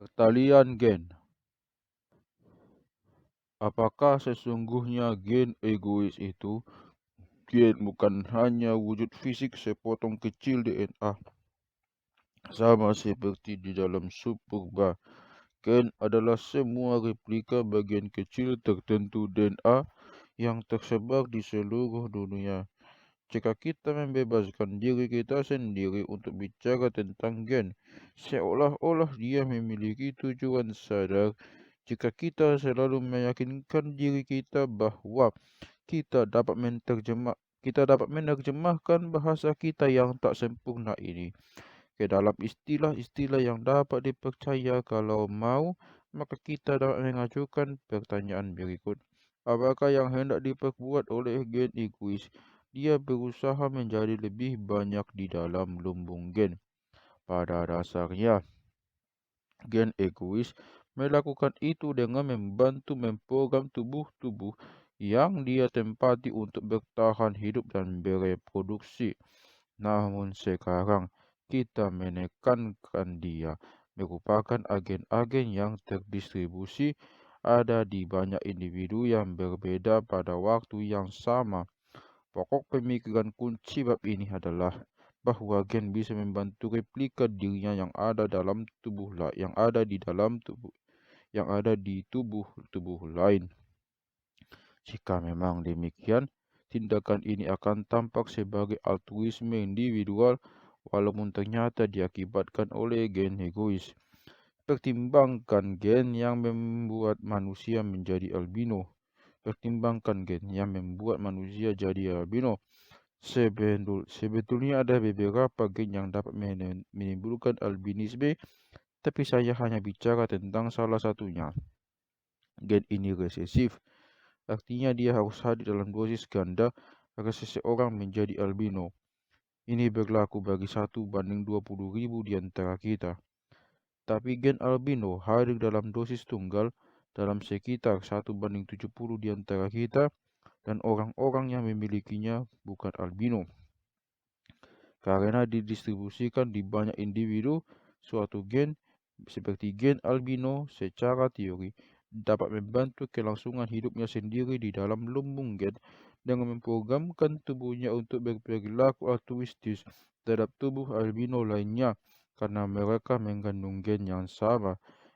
Pertalian gen. Apakah sesungguhnya gen egois itu? Gen bukan hanya wujud fisik sepotong kecil DNA, sama seperti di dalam sup purba. Gen adalah semua replika bagian kecil tertentu DNA yang tersebar di seluruh dunia. Jika kita membebaskan diri kita sendiri untuk bicara tentang gen, seolah-olah dia memiliki tujuan sadar. Jika kita selalu meyakinkan diri kita bahwa kita dapat menerjemahkan bahasa kita yang tak sempurna ini ke dalam istilah-istilah yang dapat dipercaya kalau mau, maka kita dapat mengajukan pertanyaan berikut. Apakah yang hendak diperbuat oleh gen egois? Dia berusaha menjadi lebih banyak di dalam lumbung gen. Pada dasarnya, gen egois melakukan itu dengan membantu memprogram tubuh-tubuh yang dia tempati untuk bertahan hidup dan bereproduksi. Namun sekarang kita menekankan dia merupakan agen-agen yang terdistribusi ada di banyak individu yang berbeda pada waktu yang sama. Pokok pemikiran kunci bab ini adalah bahwa gen bisa membantu replika dirinya yang ada di tubuh lain. Jika memang demikian, tindakan ini akan tampak sebagai altruisme individual walaupun ternyata diakibatkan oleh gen egois. Pertimbangkan gen yang membuat manusia menjadi albino. Pertimbangkan gen yang membuat manusia jadi albino. Sebetulnya ada beberapa gen yang dapat menimbulkan albinisme, tapi saya hanya bicara tentang salah satunya. Gen ini resesif. Artinya dia harus hadir dalam dosis ganda agar seseorang menjadi albino. Ini berlaku bagi 1:20.000 di antara kita. Tapi gen albino hadir dalam dosis tunggal dalam sekitar 1:70 di antara kita, dan orang-orang yang memilikinya bukan albino. Karena didistribusikan di banyak individu, suatu gen seperti gen albino secara teori dapat membantu kelangsungan hidupnya sendiri di dalam lumbung gen dengan memprogramkan tubuhnya untuk berperilaku altruistis terhadap tubuh albino lainnya karena mereka mengandung gen yang sama.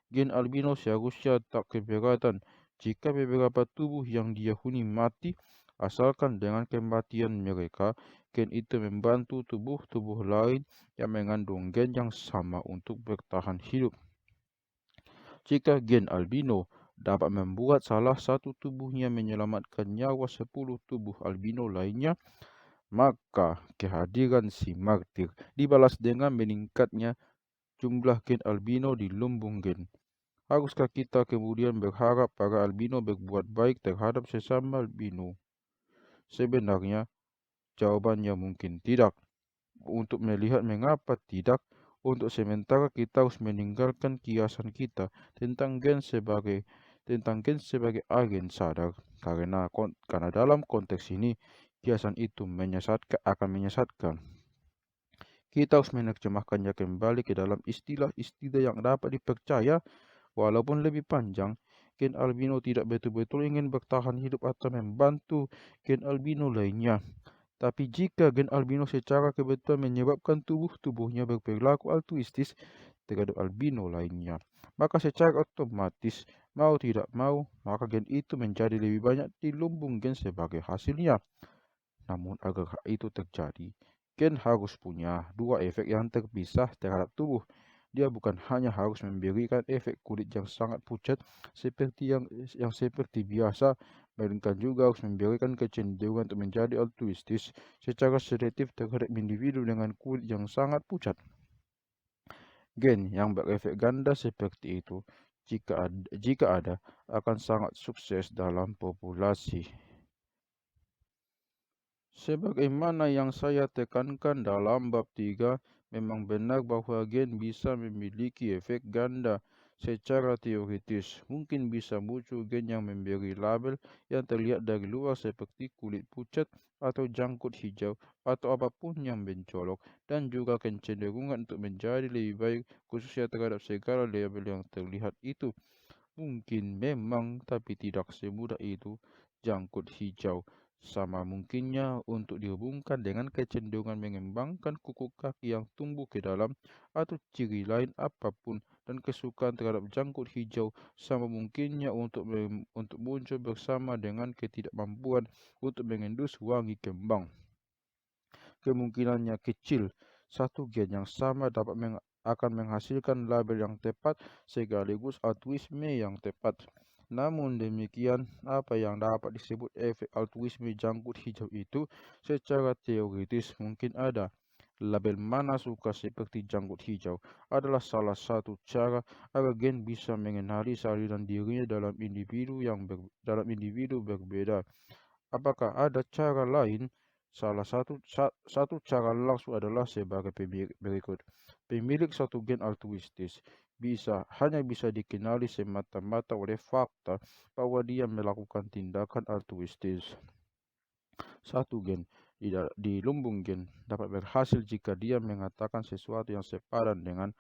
Gen albino seharusnya tak keberatan jika beberapa tubuh yang dihuni mati, asalkan dengan kematian mereka, gen itu membantu tubuh-tubuh lain yang mengandung gen yang sama untuk bertahan hidup. Jika gen albino dapat membuat salah satu tubuhnya menyelamatkan nyawa 10 tubuh albino lainnya, maka kehadiran si martir dibalas dengan meningkatnya jumlah gen albino di lumbung gen. Haruskah kita kemudian berharap para albino berbuat baik terhadap sesama albino? Sebenarnya, jawabannya mungkin tidak. Untuk melihat mengapa tidak, untuk sementara kita harus meninggalkan kiasan kita tentang gen sebagai agen sadar, karena dalam konteks ini kiasan itu akan menyesatkan. Kita harus menerjemahkannya kembali ke dalam istilah-istilah yang dapat dipercaya. Walaupun lebih panjang, gen albino tidak betul-betul ingin bertahan hidup atau membantu gen albino lainnya. Tapi jika gen albino secara kebetulan menyebabkan tubuh-tubuhnya berperilaku altruistis terhadap albino lainnya, maka secara otomatis, mau tidak mau, maka gen itu menjadi lebih banyak di lumbung gen sebagai hasilnya. Namun agar hal itu terjadi, gen harus punya dua efek yang terpisah terhadap tubuh. Dia bukan hanya harus memberikan efek kulit yang sangat pucat seperti biasa, melainkan juga harus memberikan kecenderungan untuk menjadi altruistis secara selektif terhadap individu dengan kulit yang sangat pucat. Gen yang berefek ganda seperti itu, jika ada, akan sangat sukses dalam populasi. Sebagaimana yang saya tekankan dalam bab 3, memang benar bahwa gen bisa memiliki efek ganda Secara teoritis, mungkin bisa muncul gen yang memberi label yang terlihat dari luar seperti kulit pucat atau jangkut hijau atau apapun yang mencolok, dan juga kecenderungan untuk menjadi lebih baik khususnya terhadap segala label yang terlihat itu. Mungkin memang, tapi tidak semudah itu. Jangkut hijau sama mungkinnya untuk dihubungkan dengan kecenderungan mengembangkan kuku kaki yang tumbuh ke dalam atau ciri lain apapun, dan kesukaan terhadap jangkut hijau sama mungkinnya untuk muncul bersama dengan ketidakmampuan untuk mengendus wangi kembang. Kemungkinannya kecil, satu gen yang sama dapat akan menghasilkan label yang tepat sekaligus altruisme yang tepat. Namun demikian, apa yang dapat disebut efek altruisme jangkut hijau itu secara teoritis mungkin ada. Label mana suka seperti jangkut hijau adalah salah satu cara agar gen bisa mengenali salinan dirinya dalam individu berbeda. Apakah ada cara lain? Satu cara langsung adalah sebagai berikut. Pemilik satu gen altruistis hanya bisa dikenali semata-mata oleh fakta bahwa dia melakukan tindakan altruistis. Satu gen di lumbung gen dapat berhasil jika dia mengatakan sesuatu yang sepadan dengan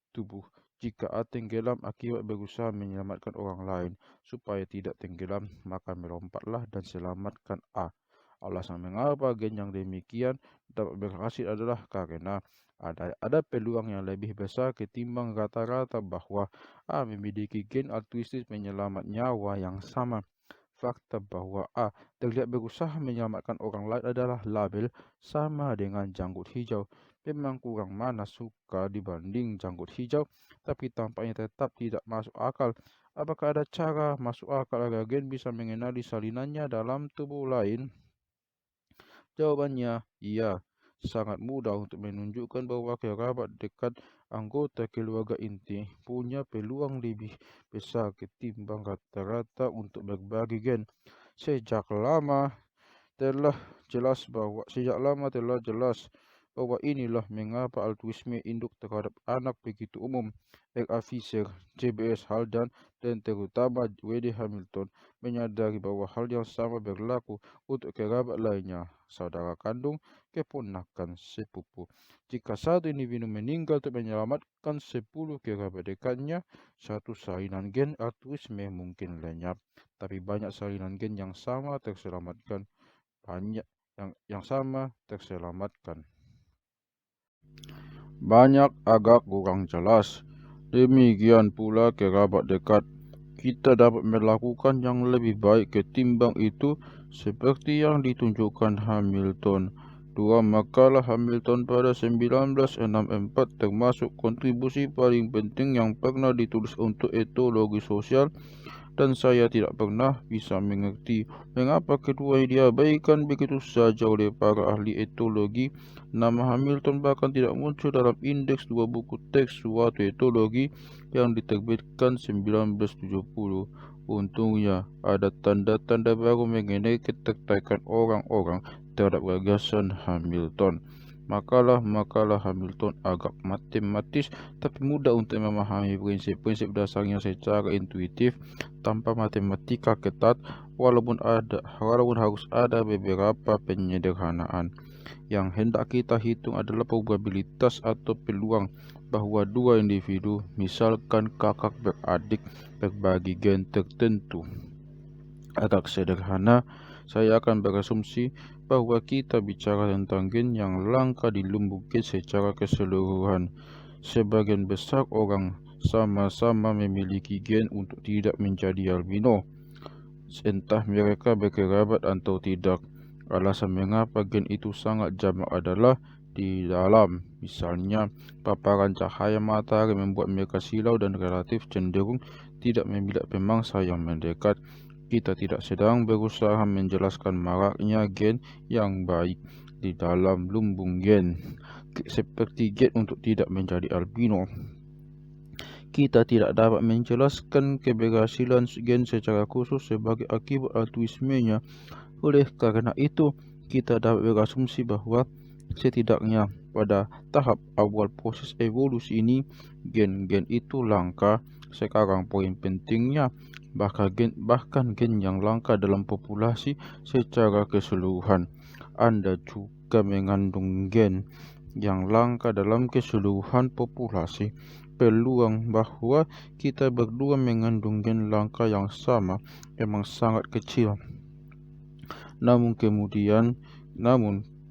tubuh. Jika A tenggelam akibat berusaha menyelamatkan orang lain supaya tidak tenggelam, maka melompatlah dan selamatkan A. Alasan mengapa gen yang demikian dapat berhasil adalah karena ada peluang yang lebih besar ketimbang rata-rata bahwa A memiliki gen altruistis menyelamat nyawa yang sama. Fakta bahwa A terlihat berusaha menyelamatkan orang lain adalah label sama dengan janggut hijau. Memang kurang mana suka dibanding janggut hijau, tapi tampaknya tetap tidak masuk akal. Apakah ada cara masuk akal agar gen bisa mengenali salinannya dalam tubuh lain? Jawabannya iya. Sangat mudah untuk menunjukkan bahwa kerabat dekat anggota keluarga inti punya peluang lebih besar ketimbang rata-rata untuk berbagi gen. Sejak lama telah jelas bahwa inilah mengapa altruisme induk terhadap anak begitu umum. R.A. Fisher, J.B.S. Haldan, dan terutama W.D. Hamilton menyadari bahwa hal yang sama berlaku untuk kerabat lainnya, saudara kandung, keponakan, sepupu. Jika satu individu meninggal untuk menyelamatkan 10 kerabat dekatnya, satu salinan gen altruisme mungkin lenyap, tapi banyak salinan gen yang sama terselamatkan. Banyak agak kurang jelas. Demikian pula kerabat dekat. Kita dapat melakukan yang lebih baik ketimbang itu, seperti yang ditunjukkan Hamilton. Dua makalah Hamilton pada 1964 termasuk kontribusi paling penting yang pernah ditulis untuk etologi sosial, dan saya tidak pernah bisa mengerti mengapa kedua diabaikan begitu saja oleh para ahli etologi. Nama Hamilton bahkan tidak muncul dalam indeks dua buku teks suatu etologi yang diterbitkan 1970. Untungnya, ada tanda-tanda baru mengenai ketertarikan orang-orang terhadap gagasan Hamilton. Makalah-makalah Hamilton agak matematis, tapi mudah untuk memahami prinsip-prinsip dasarnya secara intuitif tanpa matematika ketat, walaupun harus ada beberapa penyederhanaan. Yang hendak kita hitung adalah probabilitas atau peluang bahwa dua individu, misalkan kakak beradik, berbagi gen tertentu. Agak sederhana, saya akan berasumsi bahwa kita bicara tentang gen yang langka di lumbung gen secara keseluruhan. Sebagian besar orang sama-sama memiliki gen untuk tidak menjadi albino, entah mereka berkerabat atau tidak. Alasan mengapa gen itu sangat jamak adalah di dalam, misalnya, paparan cahaya matahari membuat mereka silau dan relatif cenderung tidak memilih pemangsa yang mendekat. Kita tidak sedang berusaha menjelaskan maraknya gen yang baik di dalam lumbung gen, seperti gen untuk tidak menjadi albino. Kita tidak dapat menjelaskan keberhasilan gen secara khusus sebagai akibat altruismenya. Oleh karena itu, kita dapat berasumsi bahwa setidaknya pada tahap awal proses evolusi ini, gen-gen itu langka Sekarang poin pentingnya, bahkan gen yang langka dalam populasi secara keseluruhan. Anda juga mengandung gen yang langka dalam keseluruhan populasi. Peluang bahwa kita berdua mengandung gen langka yang sama memang sangat kecil. Namun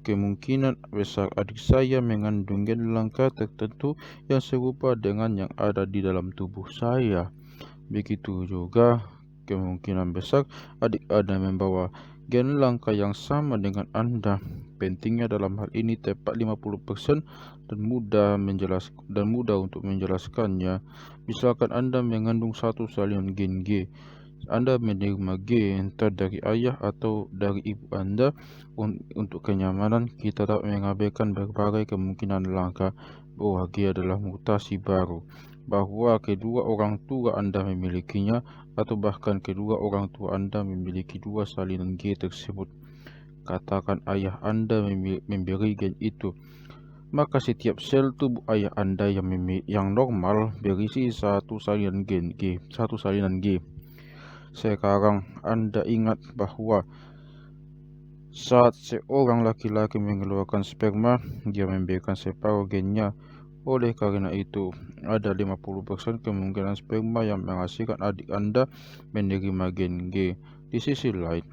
kemungkinan besar adik saya mengandung gen langka tertentu yang serupa dengan yang ada di dalam tubuh saya. Begitu juga kemungkinan besar adik Anda membawa gen langka yang sama dengan Anda. Pentingnya dalam hal ini tepat 50% dan mudah untuk menjelaskannya. Misalkan Anda mengandung satu salinan gen G. Anda menerima G entah dari ayah atau dari ibu Anda. Untuk kenyamanan, kita dapat mengabaikan berbagai kemungkinan langka bahwa G adalah mutasi baru, bahwa kedua orang tua Anda memilikinya, atau bahkan kedua orang tua Anda memiliki dua salinan G tersebut. Katakan ayah Anda memberi gen itu, maka setiap sel tubuh ayah Anda yang normal berisi satu salinan G. Sekarang Anda ingat bahwa saat seorang laki-laki mengeluarkan sperma, dia memberikan separuh gennya. Oleh karena itu, ada 50% kemungkinan sperma yang menghasilkan adik Anda menerima gen G. Di sisi lain,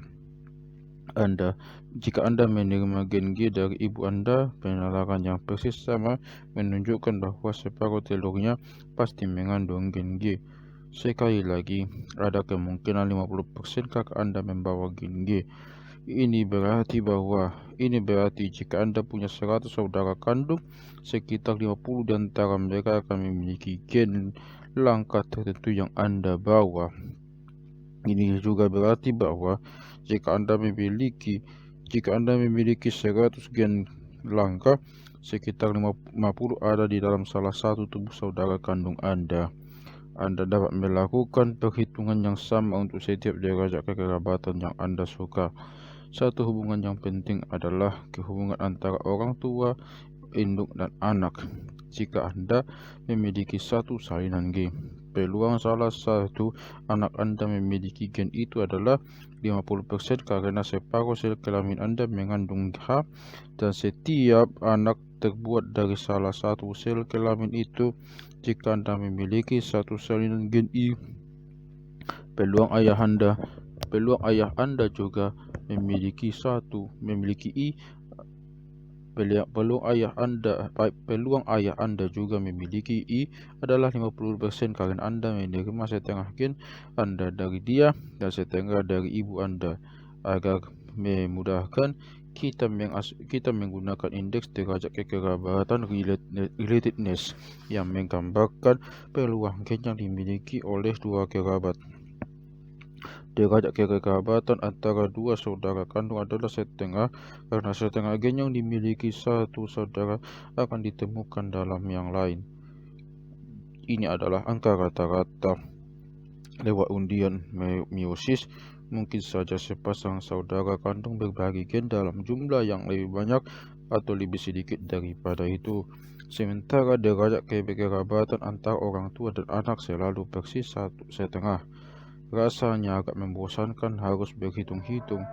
jika Anda menerima gen G dari ibu Anda, penelitian yang persis sama menunjukkan bahwa separuh telurnya pasti mengandung gen G. Sekali lagi, ada kemungkinan 50% kakak Anda membawa gen G. Ini berarti jika Anda punya 100 saudara kandung, sekitar 50 di antara mereka akan memiliki gen langka tertentu yang Anda bawa. Ini juga berarti bahwa jika Anda memiliki 100 gen langka, sekitar 50 ada di dalam salah satu tubuh saudara kandung Anda. Anda dapat melakukan perhitungan yang sama untuk setiap derajat kekerabatan yang Anda suka. Satu hubungan yang penting adalah kehubungan antara orang tua, induk, dan anak. Jika Anda memiliki satu salinan G, peluang salah satu anak Anda memiliki gen itu adalah 50% karena separuh sel kelamin Anda mengandung H, dan setiap anak terbuat dari salah satu sel kelamin itu. Jika Anda memiliki satu salinan gen I, peluang ayah Anda juga memiliki I. Peluang ayah Anda juga memiliki I adalah 50% karena Anda menerima setengah gen Anda dari dia dan setengah dari ibu Anda. Agar memudahkan, kita menggunakan indeks derajat kekerabatan relatedness yang menggambarkan peluang gen yang dimiliki oleh dua kerabat. Derajat kekerabatan antara dua saudara kandung adalah setengah, karena setengah gen yang dimiliki satu saudara akan ditemukan dalam yang lain. Ini adalah angka rata-rata. Lewat undian meiosis, mungkin saja sepasang saudara kandung berbagi gen dalam jumlah yang lebih banyak atau lebih sedikit daripada itu. Sementara derajat kekerabatan antara orang tua dan anak selalu persis setengah. Rasanya agak membosankan harus berhitung-hitung.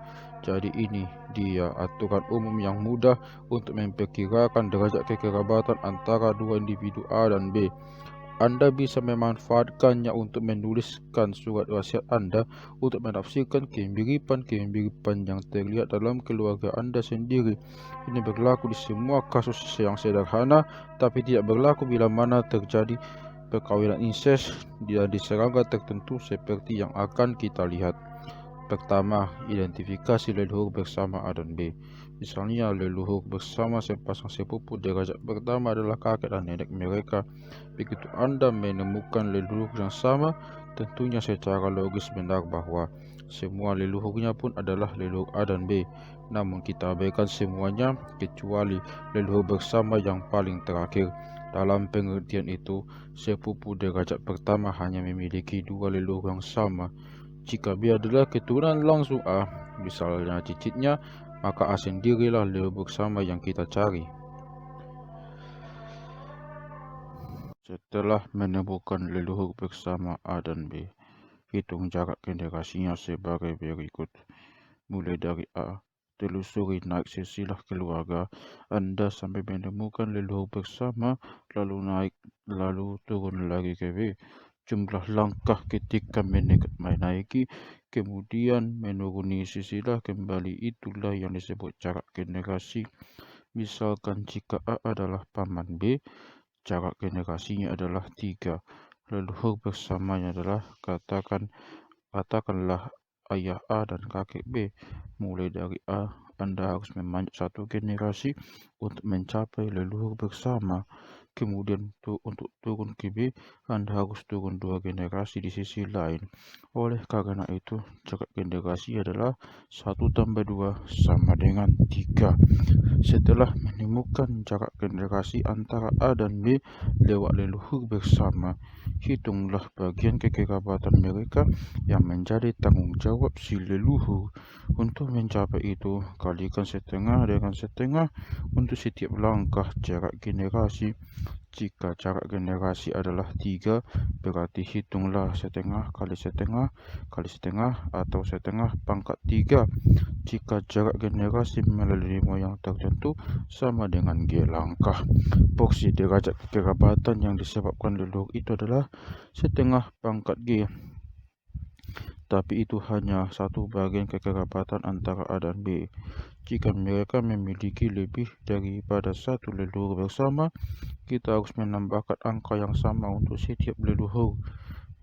Jadi ini dia aturan umum yang mudah untuk memperkirakan derajat kekerabatan antara dua individu A dan B. Anda bisa memanfaatkannya untuk menuliskan surat wasiat Anda untuk menafsirkan kemiripan yang terlihat dalam keluarga Anda sendiri. Ini berlaku di semua kasus yang sederhana, tapi tidak berlaku bila mana terjadi perkawinan inses di serangga tertentu seperti yang akan kita lihat. Pertama, identifikasi leluhur bersama A dan B. Misalnya, leluhur bersama sepasang sepupu derajat pertama adalah kakek dan nenek mereka. Begitu Anda menemukan leluhur yang sama, tentunya secara logis benar bahwa semua leluhurnya pun adalah leluhur A dan B. Namun kita abaikan semuanya kecuali leluhur bersama yang paling terakhir. Dalam pengertian itu, sepupu derajat pertama hanya memiliki dua leluhur yang sama. Jika B adalah keturunan langsung A, misalnya cicitnya, maka A sendirilah leluhur bersama yang kita cari. Setelah menemukan leluhur bersama A dan B, hitung jarak generasinya sebagai berikut. Mulai dari A, telusuri naik silsilah keluarga Anda sampai menemukan leluhur bersama, lalu turun lagi ke B. Jumlah langkah ketika menaiki, kemudian menuruni silsilah kembali, itulah yang disebut jarak generasi. Misalkan jika A adalah paman B, jarak generasinya adalah 3. Leluhur bersamanya adalah katakanlah ayah A dan kakek B. Mulai dari A, Anda harus memanjat satu generasi untuk mencapai leluhur bersama. Kemudian untuk turun ke B, Anda harus turun 2 generasi di sisi lain. Oleh karena itu, jarak generasi adalah 1 tambah 2 sama dengan 3. Setelah menemukan jarak generasi antara A dan B lewat leluhur bersama, hitunglah bagian kekerabatan mereka yang menjadi tanggung jawab si leluhur. Untuk mencapai itu, kalikan setengah dengan setengah untuk setiap langkah jarak generasi. Jika jarak generasi adalah 3, berarti hitunglah setengah kali setengah atau setengah pangkat 3. Jika jarak generasi melalui moyang tertentu sama dengan G langkah, porsi derajat kekerabatan yang disebabkan leluhur itu adalah setengah pangkat G. Tapi itu hanya satu bagian kekerabatan antara A dan B. Jika mereka memiliki lebih daripada satu leluhur bersama, kita harus menambahkan angka yang sama untuk setiap leluhur.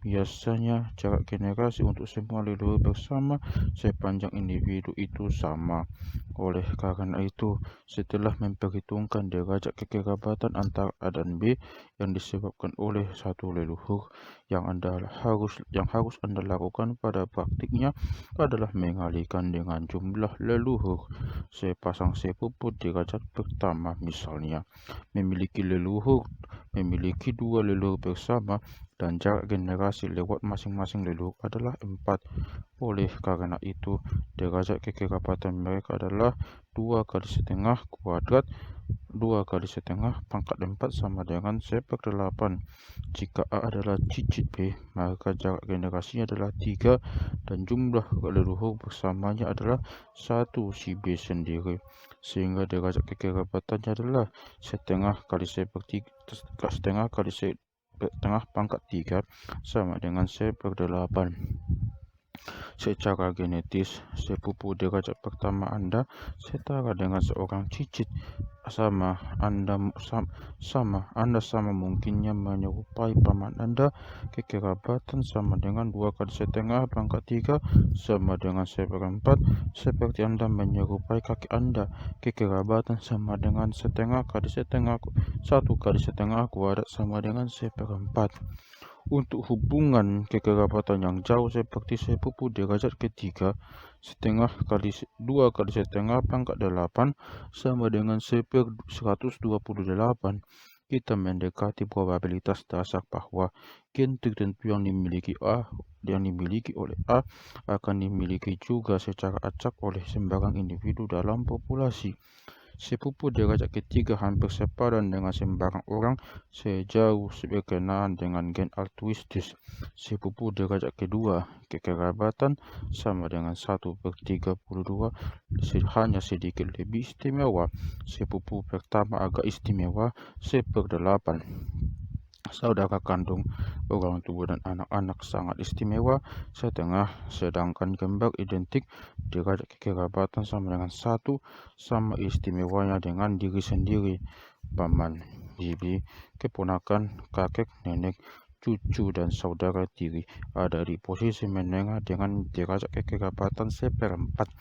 Biasanya jarak generasi untuk semua leluhur bersama sepanjang individu itu sama. Oleh karena itu, setelah memperhitungkan derajat kekerabatan antara A dan B yang disebabkan oleh satu leluhur, yang harus Anda lakukan pada praktiknya adalah mengalihkan dengan jumlah leluhur. Sepasang sepupu derajat pertama misalnya memiliki 2 leluhur bersama, dan jarak generasi lewat masing-masing leluhur adalah 4. Oleh karena itu, derajat kekerabatan mereka adalah 2 kali setengah kuadrat 2 kali setengah pangkat 4 sama dengan 1/8. Jika A adalah cicit B, maka jarak generasinya adalah 3 dan jumlah leluhur bersamanya adalah 1 si B sendiri. Sehingga derajat kekerabatannya adalah setengah kali setengah pangkat 3 sama dengan 1/8. Secara genetis, sepupu derajat pertama Anda setara dengan seorang cicit. Anda sama mungkinnya menyerupai paman Anda. Kekerabatan sama dengan 2 kali setengah pangkat 3 sama dengan 1/4. Seperti Anda menyerupai kakek Anda. Kekerabatan sama dengan 1 kali setengah kuadrat sama dengan 1/4. Untuk hubungan kekerabatan yang jauh seperti sepupu derajat ketiga, 2 kali setengah pangkat 8 sama dengan 1/128. Kita mendekati probabilitas dasar bahwa gen tertentu yang dimiliki oleh A akan dimiliki juga secara acak oleh sembarang individu dalam populasi. Sepupu derajat ketiga hampir sepadan dengan sembarang orang sejauh berkenaan dengan gen altruistis. Sepupu derajat kedua, kekerabatan sama dengan 1/32, hanya sedikit lebih istimewa. Sepupu pertama agak istimewa, 1/8. Saudara kandung, orang tua dan anak-anak sangat istimewa setengah, sedangkan kembar identik derajat kekerabatan sama dengan 1, sama istimewanya dengan diri sendiri. Paman, bibi, keponakan, kakek, nenek, cucu, dan saudara tiri ada di posisi menengah dengan derajat kekerabatan 1/4.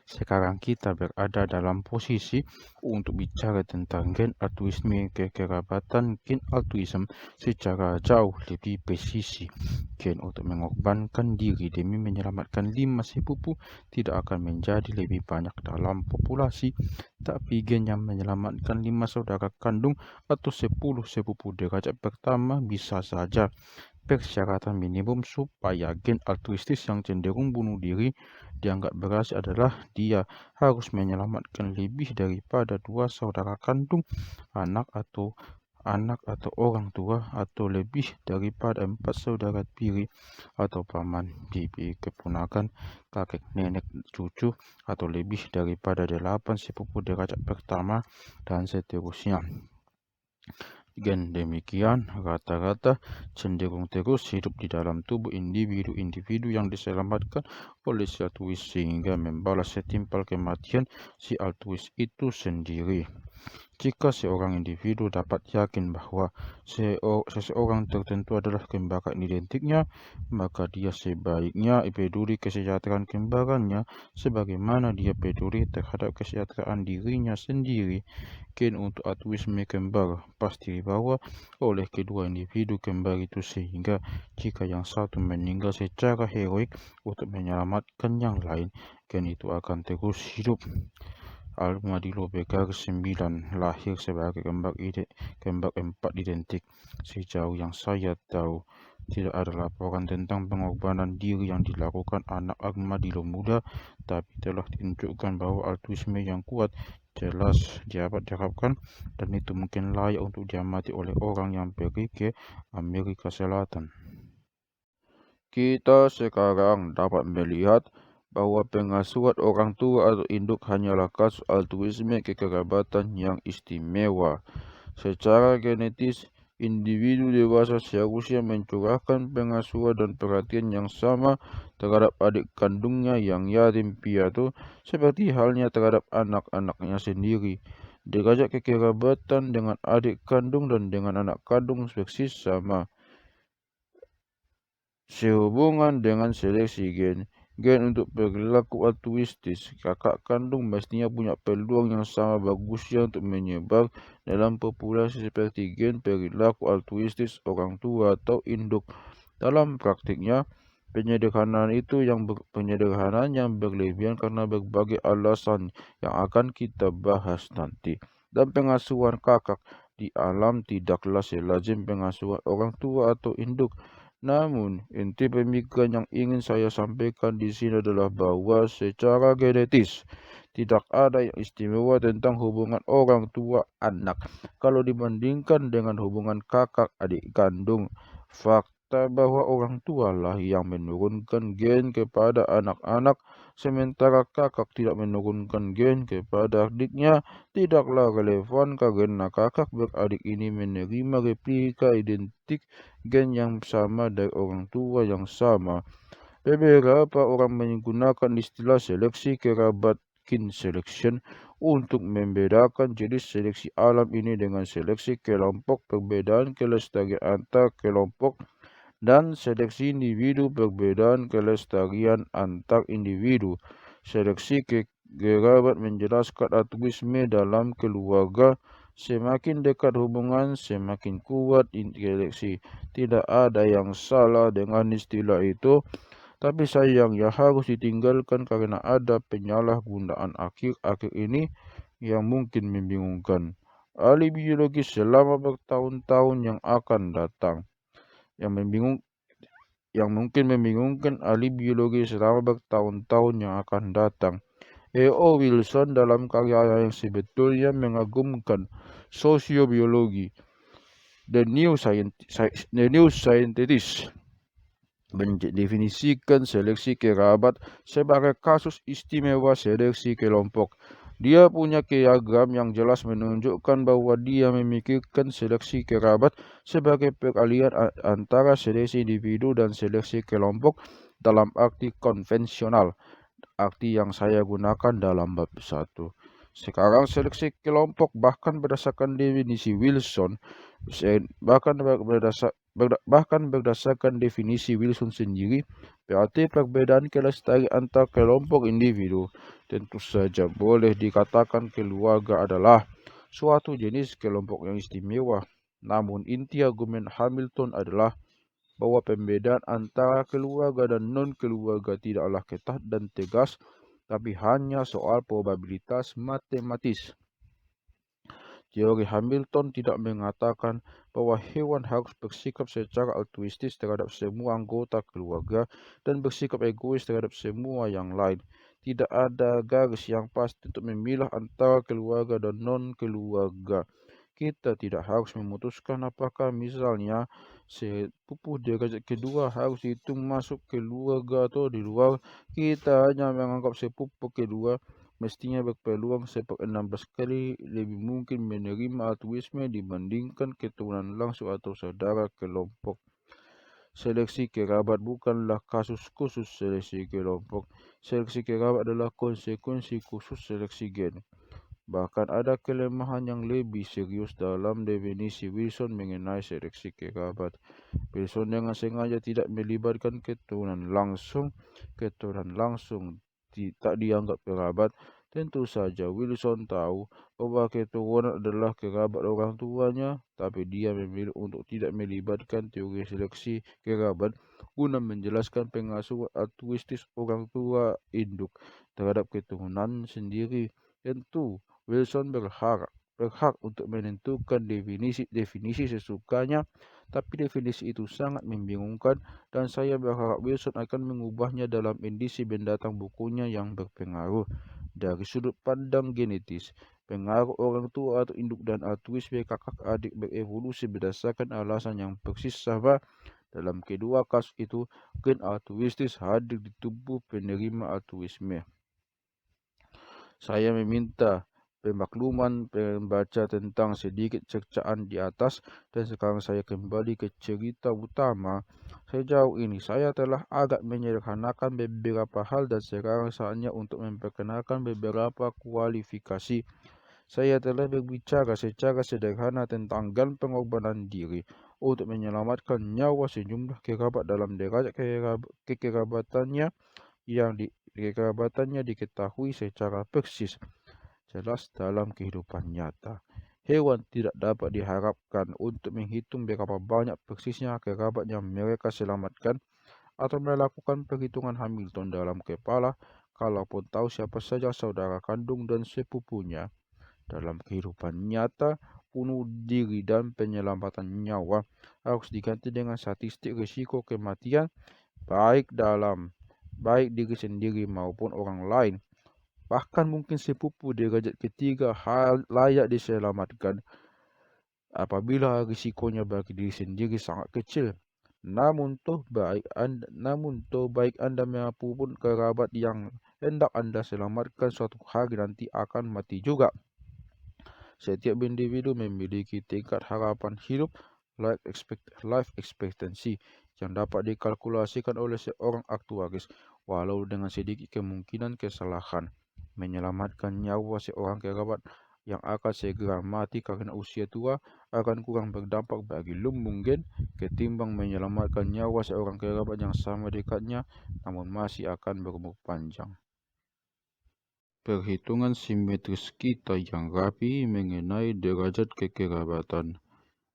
Sekarang kita berada dalam posisi untuk bicara tentang gen altruisme kekerabatan. Gen altruisme secara jauh lebih presisi. Gen untuk mengorbankan diri demi menyelamatkan 5 sepupu tidak akan menjadi lebih banyak dalam populasi, tapi gen yang menyelamatkan 5 saudara kandung atau 10 sepupu derajat pertama bisa saja. Persyaratan minimum supaya gen altruistis yang cenderung bunuh diri dianggap berhasil adalah dia harus menyelamatkan lebih daripada 2 saudara kandung, anak atau anak atau orang tua, atau lebih daripada 4 saudara tiri atau paman, bibi, keponakan, kakek, nenek, cucu, atau lebih daripada 8 sepupu derajat pertama, dan seterusnya. Dengan demikian, rata-rata cenderung terus hidup di dalam tubuh individu-individu yang diselamatkan oleh si altruis sehingga membalas setimpal kematian si altruis itu sendiri. Jika seorang individu dapat yakin bahwa seseorang tertentu adalah kembaran identiknya, maka dia sebaiknya peduli kesejahteraan kembarannya sebagaimana dia peduli terhadap kesejahteraan dirinya sendiri. Gen untuk altruisme kembar pasti dibawa oleh kedua individu kembar itu sehingga jika yang satu meninggal secara heroik untuk menyelamatkan yang lain, gen itu akan terus hidup. Armadillo garis 9 lahir sebagai kembar 4 identik. Sejauh yang saya tahu, tidak ada laporan tentang pengorbanan diri yang dilakukan anak armadillo muda, tapi telah ditunjukkan bahwa altruisme yang kuat jelas dapat diharapkan, dan itu mungkin layak untuk diamati oleh orang yang pergi ke Amerika Selatan. Kita sekarang dapat melihat bahwa pengasuhan orang tua atau induk hanyalah kasus altruisme kekerabatan yang istimewa. Secara genetis, individu dewasa seharusnya mencurahkan pengasuhan dan perhatian yang sama terhadap adik kandungnya yang yatim piatu, seperti halnya terhadap anak-anaknya sendiri. Derajat kekerabatan dengan adik kandung dan dengan anak kandung persis sama. Sehubungan dengan seleksi gen untuk perilaku altruistis, kakak kandung mestinya punya peluang yang sama bagusnya untuk menyebar dalam populasi seperti gen perilaku altruistis orang tua atau induk. Dalam praktiknya, penyederhanaan yang berlebihan karena berbagai alasan yang akan kita bahas nanti. Dan pengasuhan kakak di alam tidaklah selazim pengasuhan orang tua atau induk. Namun, inti pemikiran yang ingin saya sampaikan di sini adalah bahwa secara genetis tidak ada yang istimewa tentang hubungan orang tua anak kalau dibandingkan dengan hubungan kakak adik kandung. Fakta bahwa orang tua lah yang menurunkan gen kepada anak-anak sementara kakak tidak menurunkan gen kepada adiknya tidaklah relevan karena kakak beradik ini menerima replika identik gen yang sama dari orang tua yang sama. Beberapa orang menggunakan istilah seleksi kerabat kin selection untuk membedakan jenis seleksi alam ini dengan seleksi kelompok, perbedaan kelestarian antar kelompok, dan seleksi individu, perbedaan kelestarian antar individu. Seleksi kerabat menjelaskan altruisme dalam keluarga. Semakin dekat hubungan, semakin kuat seleksi. Tidak ada yang salah dengan istilah itu, tapi sayangnya harus ditinggalkan karena ada penyalahgunaan akhir-akhir ini yang mungkin membingungkan ahli biologi selama bertahun-tahun yang akan datang. Yang mungkin membingungkan ahli biologi selama bertahun-tahun yang akan datang. E.O. Wilson dalam karya yang sebetulnya mengagumkan sosiobiologi, The New Scientist, mendefinisikan seleksi kerabat sebagai kasus istimewa seleksi kelompok. Dia punya diagram yang jelas menunjukkan bahwa dia memikirkan seleksi kerabat sebagai peralihan antara seleksi individu dan seleksi kelompok dalam arti konvensional, arti yang saya gunakan dalam bab 1. Sekarang seleksi kelompok bahkan berdasarkan definisi Wilson, bahkan berdasarkan definisi Wilson sendiri, berarti perbedaan kelestarian antar kelompok individu. Tentu saja boleh dikatakan keluarga adalah suatu jenis kelompok yang istimewa. Namun inti argumen Hamilton adalah bahwa pembedaan antara keluarga dan non-keluarga tidaklah ketat dan tegas, tapi hanya soal probabilitas matematis. Teori Hamilton tidak mengatakan bahwa hewan harus bersikap secara altruistis terhadap semua anggota keluarga dan bersikap egois terhadap semua yang lain. Tidak ada garis yang pasti untuk memilah antara keluarga dan non-keluarga. Kita tidak harus memutuskan apakah misalnya sepupu derajat kedua harus dihitung masuk keluarga atau di luar. Kita hanya menganggap sepupu kedua mestinya berpeluang 16 kali lebih mungkin menerima altruisme dibandingkan keturunan langsung atau saudara kelompok. Seleksi kerabat bukanlah kasus khusus seleksi kelompok. Seleksi kerabat adalah konsekuensi khusus seleksi gen. Bahkan ada kelemahan yang lebih serius dalam definisi Wilson mengenai seleksi kerabat. Wilson dengan sengaja tidak melibatkan keturunan langsung. Keturunan langsung tak dianggap kerabat. Tentu saja Wilson tahu bahwa keturunan adalah kerabat orang tuanya, tapi dia memilih untuk tidak melibatkan teori seleksi kerabat guna menjelaskan pengasuhan altruistis orang tua induk terhadap keturunan sendiri. Tentu Wilson berhak untuk menentukan definisi sesukanya, tapi definisi itu sangat membingungkan dan saya berharap Wilson akan mengubahnya dalam edisi mendatang bukunya yang berpengaruh. Dari sudut pandang genetis, pengaruh orang tua atau induk dan altruisme kakak adik berevolusi berdasarkan alasan yang persis sama. Dalam kedua kasus itu, gen altruistis hadir di tubuh penerima altruisme. Saya meminta pemakluman pembaca tentang sedikit cercaan di atas dan sekarang saya kembali ke cerita utama. Sejauh ini saya telah agak menyederhanakan beberapa hal dan sekarang saatnya untuk memperkenalkan beberapa kualifikasi. Saya telah berbicara secara sederhana tentang gen pengorbanan diri untuk menyelamatkan nyawa sejumlah kerabat dalam derajat kekerabatannya kekerabatannya diketahui secara persis jelas dalam kehidupan nyata. Hewan tidak dapat diharapkan untuk menghitung berapa banyak persisnya kerabat yang mereka selamatkan atau melakukan perhitungan Hamilton dalam kepala, kalaupun tahu siapa saja saudara kandung dan sepupunya. Dalam kehidupan nyata, bunuh diri dan penyelamatan nyawa harus diganti dengan statistik risiko kematian baik diri sendiri maupun orang lain. Bahkan mungkin sepupu derajat ketiga layak diselamatkan apabila risikonya bagi diri sendiri sangat kecil. Namun baik Anda maupun kerabat yang hendak Anda selamatkan suatu hari nanti akan mati juga. Setiap individu memiliki tingkat harapan hidup life expectancy yang dapat dikalkulasikan oleh seorang aktuaris, walau dengan sedikit kemungkinan kesalahan. Menyelamatkan nyawa seorang kerabat yang akan segera mati karena usia tua akan kurang berdampak bagi lumbung gen ketimbang menyelamatkan nyawa seorang kerabat yang sama dekatnya namun masih akan berumur panjang. Perhitungan simetris kita yang rapi mengenai derajat kekerabatan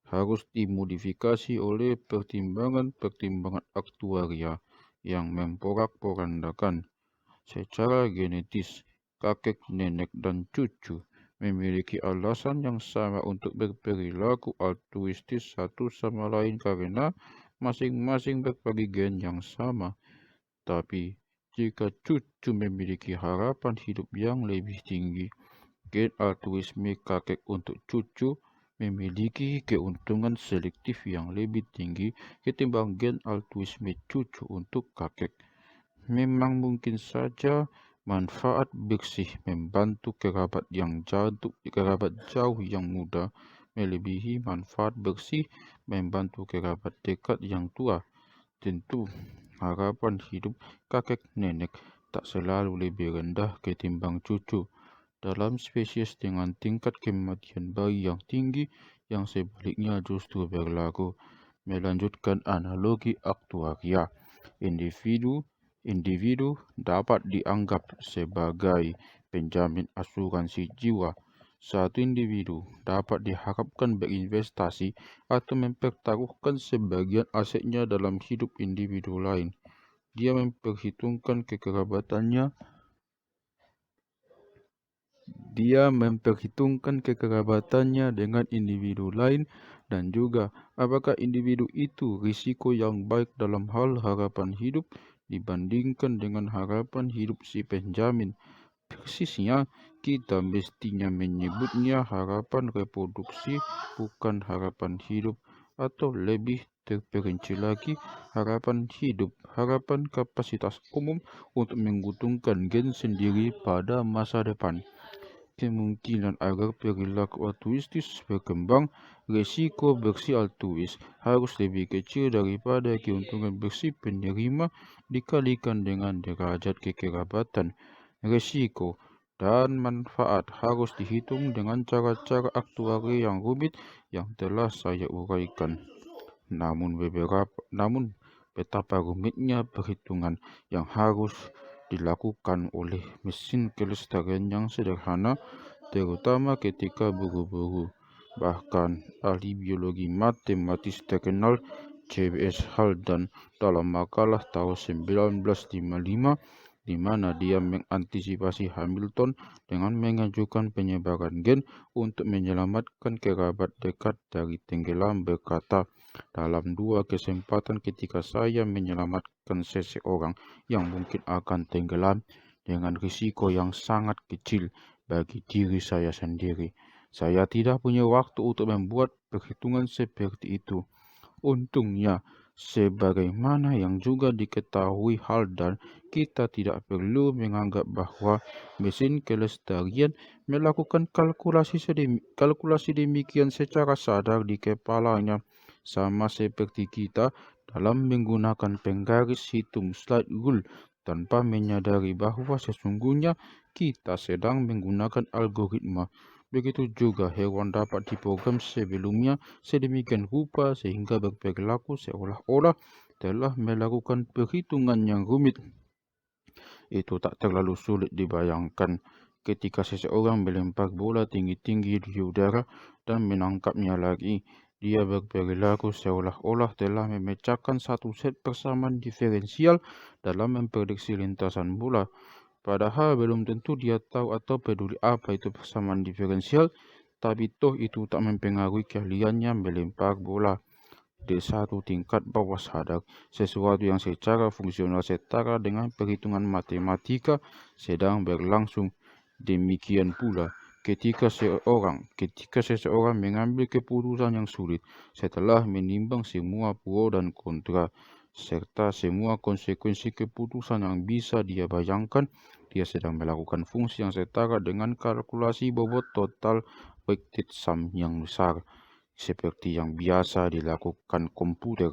harus dimodifikasi oleh pertimbangan-pertimbangan aktuaria yang memporak-porandakan. Secara genetis, kakek, nenek, dan cucu memiliki alasan yang sama untuk berperilaku altruistis satu sama lain karena masing-masing berbagi gen yang sama. Tapi, jika cucu memiliki harapan hidup yang lebih tinggi, gen altruisme kakek untuk cucu memiliki keuntungan selektif yang lebih tinggi ketimbang gen altruisme cucu untuk kakek. Memang mungkin saja manfaat bersih membantu kerabat jauh yang muda melebihi manfaat bersih membantu kerabat dekat yang tua. Tentu, harapan hidup kakek nenek tak selalu lebih rendah ketimbang cucu. Dalam spesies dengan tingkat kematian bayi yang tinggi, yang sebaliknya justru berlaku. Melanjutkan analogi aktuaria, individu dapat dianggap sebagai penjamin asuransi jiwa. Satu individu dapat diharapkan berinvestasi atau mempertaruhkan sebagian asetnya dalam hidup individu lain. Dia memperhitungkan kekerabatannya dengan individu lain dan juga apakah individu itu risiko yang baik dalam hal harapan hidup dibandingkan dengan harapan hidup si penjamin. Persisnya, Kita mestinya menyebutnya harapan reproduksi, bukan harapan hidup, atau lebih terperinci lagi, harapan hidup, harapan kapasitas umum untuk menguntungkan gen sendiri pada masa depan. Kemungkinan agar perilaku altruistis berkembang, resiko bersih altruis harus lebih kecil daripada keuntungan bersih penerima dikalikan dengan derajat kekerabatan. Resiko dan manfaat harus dihitung dengan cara-cara aktuari yang rumit yang telah saya uraikan. Namun betapa rumitnya perhitungan yang harus dilakukan oleh mesin kelestarian yang sederhana, terutama ketika buru-buru. Bahkan ahli biologi matematis terkenal J.B.S. Haldane dalam makalah tahun 1955 di mana dia mengantisipasi Hamilton dengan mengajukan penyebaran gen untuk menyelamatkan kerabat dekat dari tenggelam, berkata, dalam 2 kesempatan ketika saya menyelamatkan seseorang yang mungkin akan tenggelam dengan risiko yang sangat kecil bagi diri saya sendiri, saya tidak punya waktu untuk membuat perhitungan seperti itu. Untungnya, sebagaimana yang juga diketahui Haldane, kita tidak perlu menganggap bahwa mesin kelestarian melakukan kalkulasi demikian secara sadar di kepalanya, sama seperti kita dalam menggunakan penggaris hitung slide rule tanpa menyadari bahwa sesungguhnya kita sedang menggunakan algoritma. Begitu juga hewan dapat diprogram sebelumnya sedemikian rupa sehingga berperilaku seolah-olah telah melakukan perhitungan yang rumit. Itu tak terlalu sulit dibayangkan ketika seseorang melempar bola tinggi-tinggi di udara dan menangkapnya lagi. Dia berperilaku seolah-olah telah memecahkan satu set persamaan diferensial dalam memprediksi lintasan bola. Padahal belum tentu dia tahu atau peduli apa itu persamaan diferensial, tapi toh itu tak mempengaruhi keahliannya melempar bola. Di satu tingkat bawah sadar, sesuatu yang secara fungsional setara dengan perhitungan matematika sedang berlangsung. Demikian pula ketika seseorang mengambil keputusan yang sulit setelah menimbang semua pro dan kontra serta semua konsekuensi keputusan yang bisa dia bayangkan, dia sedang melakukan fungsi yang setara dengan kalkulasi bobot total weighted sum yang besar, seperti yang biasa dilakukan komputer.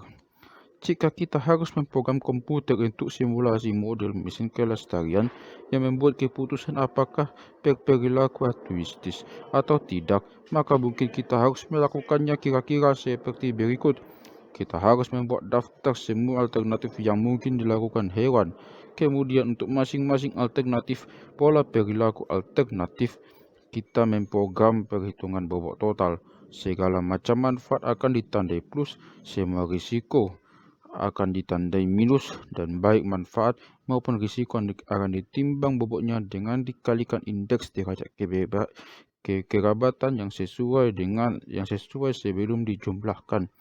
Jika kita harus memprogram komputer untuk simulasi model mesin kelestarian yang membuat keputusan apakah berperilaku altruistis atau tidak, maka mungkin kita harus melakukannya kira-kira seperti berikut. Kita harus membuat daftar semua alternatif yang mungkin dilakukan hewan. Kemudian untuk masing-masing alternatif pola perilaku alternatif, kita memprogram perhitungan bobot total. Segala macam manfaat akan ditandai plus, semua risiko akan ditandai minus, dan baik manfaat maupun risiko akan ditimbang bobotnya dengan dikalikan indeks derajat kekerabatan yang sesuai sebelum dijumlahkan.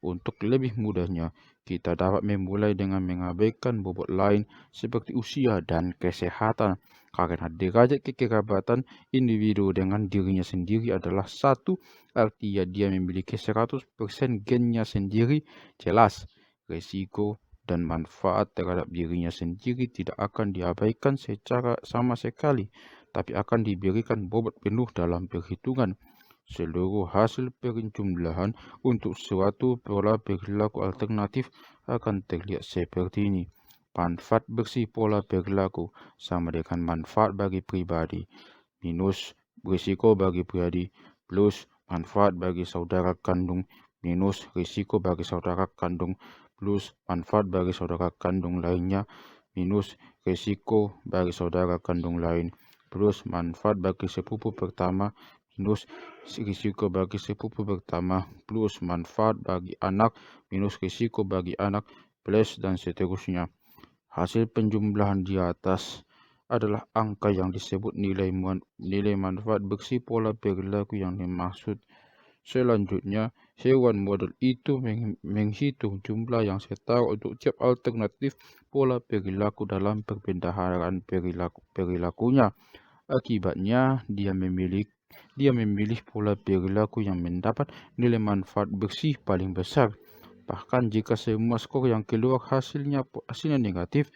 Untuk lebih mudahnya, kita dapat memulai dengan mengabaikan bobot lain seperti usia dan kesehatan, karena derajat kekerabatan individu dengan dirinya sendiri adalah 1, artinya dia memiliki 100% gennya sendiri. Jelas, risiko dan manfaat terhadap dirinya sendiri tidak akan diabaikan secara sama sekali, tapi akan diberikan bobot penuh dalam perhitungan. Seluruh hasil penjumlahan untuk suatu pola perilaku alternatif akan terlihat seperti ini. Manfaat bersih pola perilaku sama dengan manfaat bagi pribadi minus risiko bagi pribadi plus manfaat bagi saudara kandung minus risiko bagi saudara kandung plus manfaat bagi saudara kandung lainnya minus risiko bagi saudara kandung lain plus manfaat bagi sepupu pertama minus risiko bagi sepupu pertama plus manfaat bagi anak minus risiko bagi anak plus dan seterusnya. Hasil penjumlahan di atas adalah angka yang disebut nilai manfaat bersih pola perilaku yang dimaksud. Selanjutnya, hewan model itu menghitung jumlah yang setara untuk tiap alternatif pola perilaku dalam perbendaharaan perilakunya. Akibatnya, dia memilih pola perilaku yang mendapat nilai manfaat bersih paling besar. Bahkan jika semua skor yang keluar hasilnya negatif,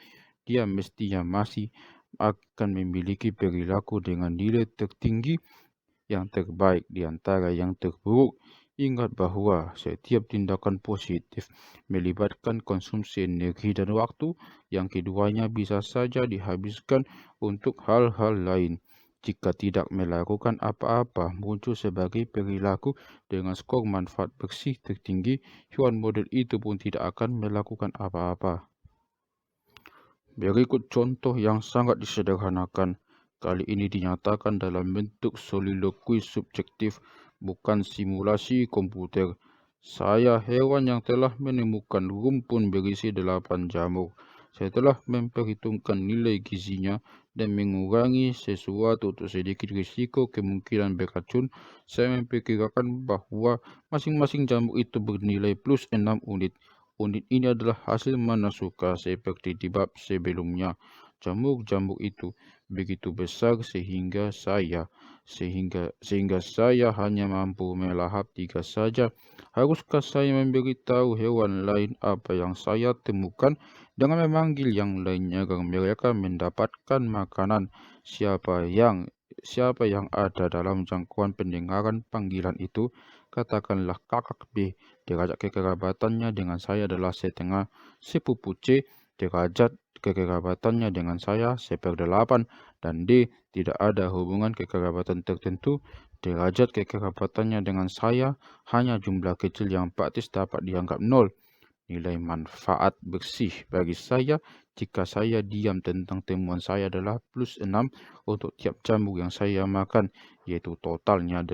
dia mestinya masih akan memiliki perilaku dengan nilai tertinggi yang terbaik di antara yang terburuk. Ingat bahwa setiap tindakan positif melibatkan konsumsi energi dan waktu, yang keduanya bisa saja dihabiskan untuk hal-hal lain. Jika tidak melakukan apa-apa muncul sebagai perilaku dengan skor manfaat bersih tertinggi, hewan model itu pun tidak akan melakukan apa-apa. Berikut contoh yang sangat disederhanakan. Kali ini dinyatakan dalam bentuk soliloquy subjektif, bukan simulasi komputer. Saya hewan yang telah menemukan rumpun berisi 8 jamur. Setelah memperhitungkan nilai gizinya dan mengurangi sesuatu untuk sedikit risiko kemungkinan beracun, saya memperkirakan bahwa masing-masing jamur itu bernilai plus 6 unit. Unit ini adalah hasil mana suka seperti di bab sebelumnya. Jamur-jamur itu begitu besar sehingga saya hanya mampu melahap 3 saja. Haruskah saya memberitahu hewan lain apa yang saya temukan dengan memanggil yang lainnya agar mereka mendapatkan makanan? Siapa yang ada dalam jangkauan pendengaran panggilan itu? Katakanlah kakak B. Derajat kekerabatannya dengan saya adalah setengah. Sepupu C, derajat kekerabatannya dengan saya 1/8, dan D tidak ada hubungan kekerabatan tertentu. Derajat kekerabatannya dengan saya hanya jumlah kecil yang praktis dapat dianggap 0. Nilai manfaat bersih bagi saya jika saya diam tentang temuan saya adalah plus 6 untuk tiap jamur yang saya makan, yaitu totalnya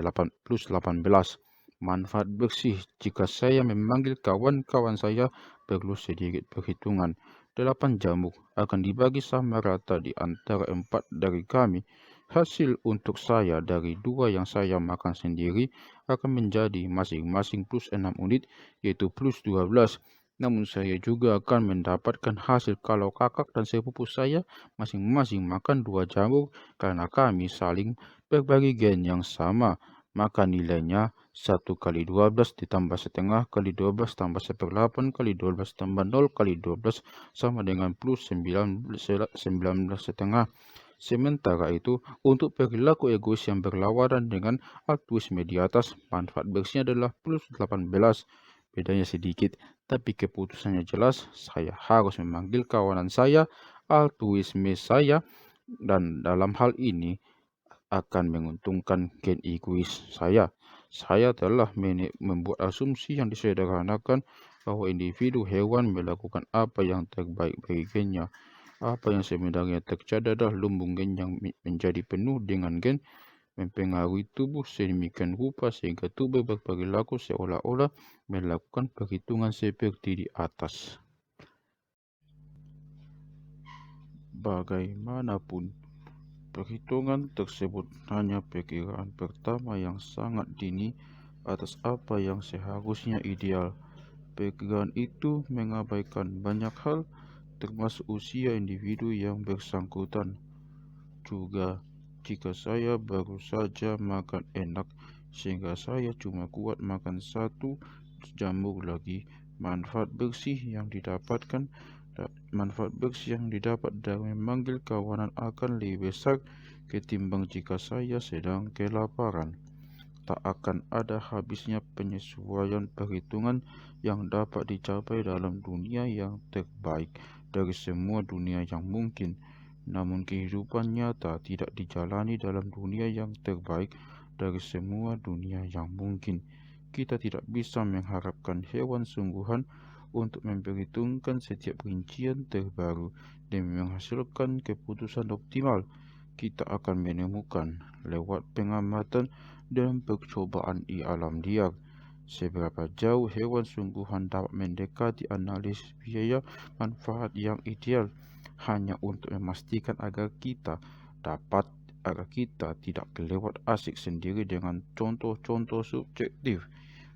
plus 18. Manfaat bersih jika saya memanggil kawan-kawan saya perlu sedikit perhitungan. 8 jamur akan dibagi sama rata di antara 4 dari kami. Hasil untuk saya dari 2 yang saya makan sendiri akan menjadi masing-masing plus 6 unit, yaitu plus 12. Namun saya juga akan mendapatkan hasil kalau kakak dan sepupu saya masing-masing makan 2 jamur karena kami saling berbagi gen yang sama. Maka nilainya 1 kali 12 ditambah setengah kali 12 tambah 1/8 kali 12 tambah 0 kali 12 sama dengan plus 19 setengah. Sementara itu, untuk perilaku egois yang berlawanan dengan altruisme di atas, manfaat bersihnya adalah plus 18. Bedanya sedikit, tapi keputusannya jelas. Saya harus memanggil kawanan saya, altruisme saya, dan dalam hal ini akan menguntungkan gen egois saya. Saya telah membuat asumsi yang disederhanakan bahwa individu hewan melakukan apa yang terbaik bagi gennya. Apa yang sebenarnya terjadi adalah lumbung gen yang menjadi penuh dengan gen mempengaruhi tubuh sedemikian rupa sehingga tubuh berperilaku seolah-olah melakukan perhitungan seperti di atas. Bagaimanapun, perhitungan tersebut hanya perkiraan pertama yang sangat dini atas apa yang seharusnya ideal. Perkiraan itu mengabaikan banyak hal, termasuk usia individu yang bersangkutan. Juga, jika saya baru saja makan enak sehingga saya cuma kuat makan 1 jamur lagi, manfaat bersih yang didapat dari memanggil kawanan akan lebih besar ketimbang jika saya sedang kelaparan. Tak akan ada habisnya penyesuaian perhitungan yang dapat dicapai dalam dunia yang terbaik dari semua dunia yang mungkin. Namun kehidupan nyata tidak dijalani dalam dunia yang terbaik dari semua dunia yang mungkin. Kita tidak bisa mengharapkan hewan sungguhan untuk memperhitungkan setiap rincian terbaru demi menghasilkan keputusan optimal. Kita akan menemukan lewat pengamatan dan percobaan di alam liar seberapa jauh hewan sungguhan dapat mendekati analisis biaya manfaat yang ideal, hanya untuk memastikan agar kita tidak kelewat asik sendiri dengan contoh-contoh subjektif.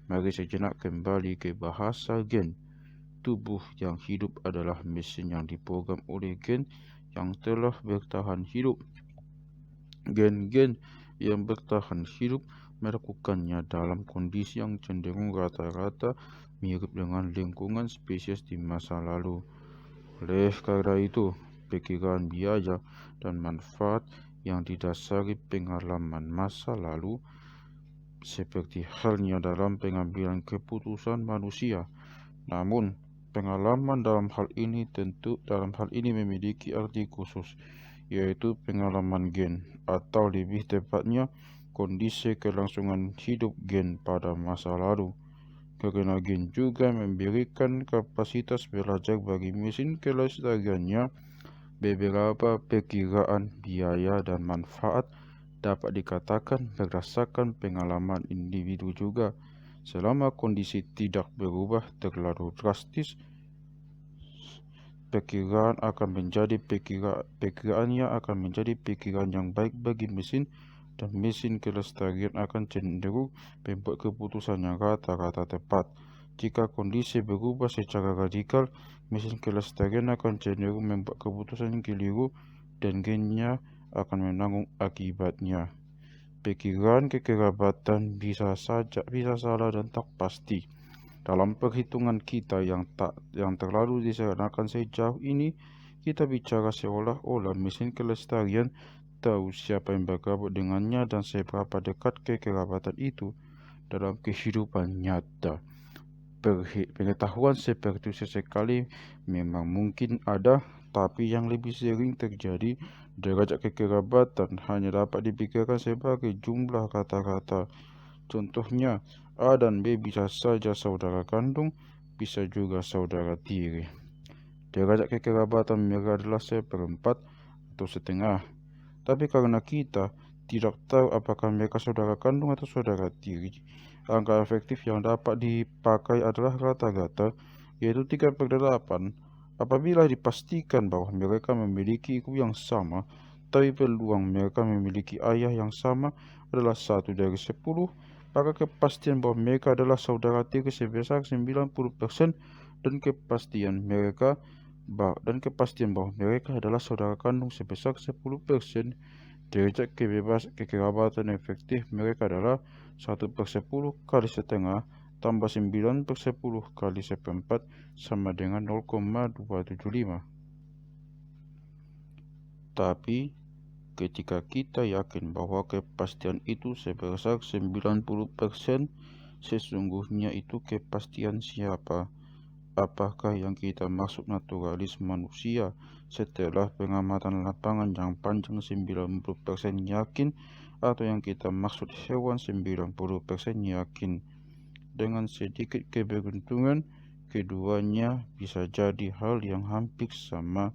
Mari sejenak kembali ke bahasa gen. Tubuh yang hidup adalah mesin yang diprogram oleh gen yang telah bertahan hidup. Gen-gen yang bertahan hidup melakukannya dalam kondisi yang cenderung rata-rata mirip dengan lingkungan spesies di masa lalu. Oleh karena itu, pikiran biaya dan manfaat yang didasari pengalaman masa lalu, seperti halnya dalam pengambilan keputusan manusia. Namun, pengalaman dalam hal ini memiliki arti khusus, yaitu pengalaman gen, atau lebih tepatnya kondisi kelangsungan hidup gen pada masa lalu. Karena gen juga memberikan kapasitas belajar bagi mesin kelestariannya, beberapa perkiraan biaya dan manfaat dapat dikatakan berdasarkan pengalaman individu juga. Selama kondisi tidak berubah terlalu drastis, perkiraannya akan menjadi pikiran yang baik bagi mesin, dan mesin kelestarian akan cenderung membuat keputusan yang rata-rata tepat. Jika kondisi berubah secara radikal, mesin kelestarian akan cenderung membuat keputusan yang keliru dan gennya akan menanggung akibatnya. Pikiran kekerabatan bisa salah dan tak pasti. Dalam perhitungan kita yang terlalu disederhanakan sejauh ini, kita bicara seolah-olah mesin kelestarian tahu siapa yang bergabung dengannya dan seberapa dekat kekerabatan itu dalam kehidupan nyata. Pengetahuan seperti itu sesekali memang mungkin ada, tapi yang lebih sering terjadi, derajat kekerabatan hanya dapat dipikirkan sebagai jumlah kata-kata. Contohnya, A dan B bisa saja saudara kandung, bisa juga saudara tiri. Derajat kekerabatan mereka adalah 1/4 atau setengah. Tapi karena kita tidak tahu apakah mereka saudara kandung atau saudara tiri, angka efektif yang dapat dipakai adalah rata-rata, yaitu 3/8. Apabila dipastikan bahwa mereka memiliki ibu yang sama, tapi peluang mereka memiliki ayah yang sama adalah 1/10, maka kepastian bahwa mereka adalah saudara tiri sebesar 90%, dan kepastian bahwa mereka adalah saudara kandung sebesar 10%. Derajat kekerabatan efektif mereka adalah 1/10 kali setengah tambah 9/10 kali 1/4 sama dengan 0,275. Tapi ketika kita yakin bahwa kepastian itu sebesar 90%, sesungguhnya itu kepastian siapa? Apakah yang kita maksud naturalis manusia setelah pengamatan lapangan yang panjang 90% yakin, atau yang kita maksud hewan 90% yakin? Dengan sedikit keberuntungan, keduanya bisa jadi hal yang hampir sama.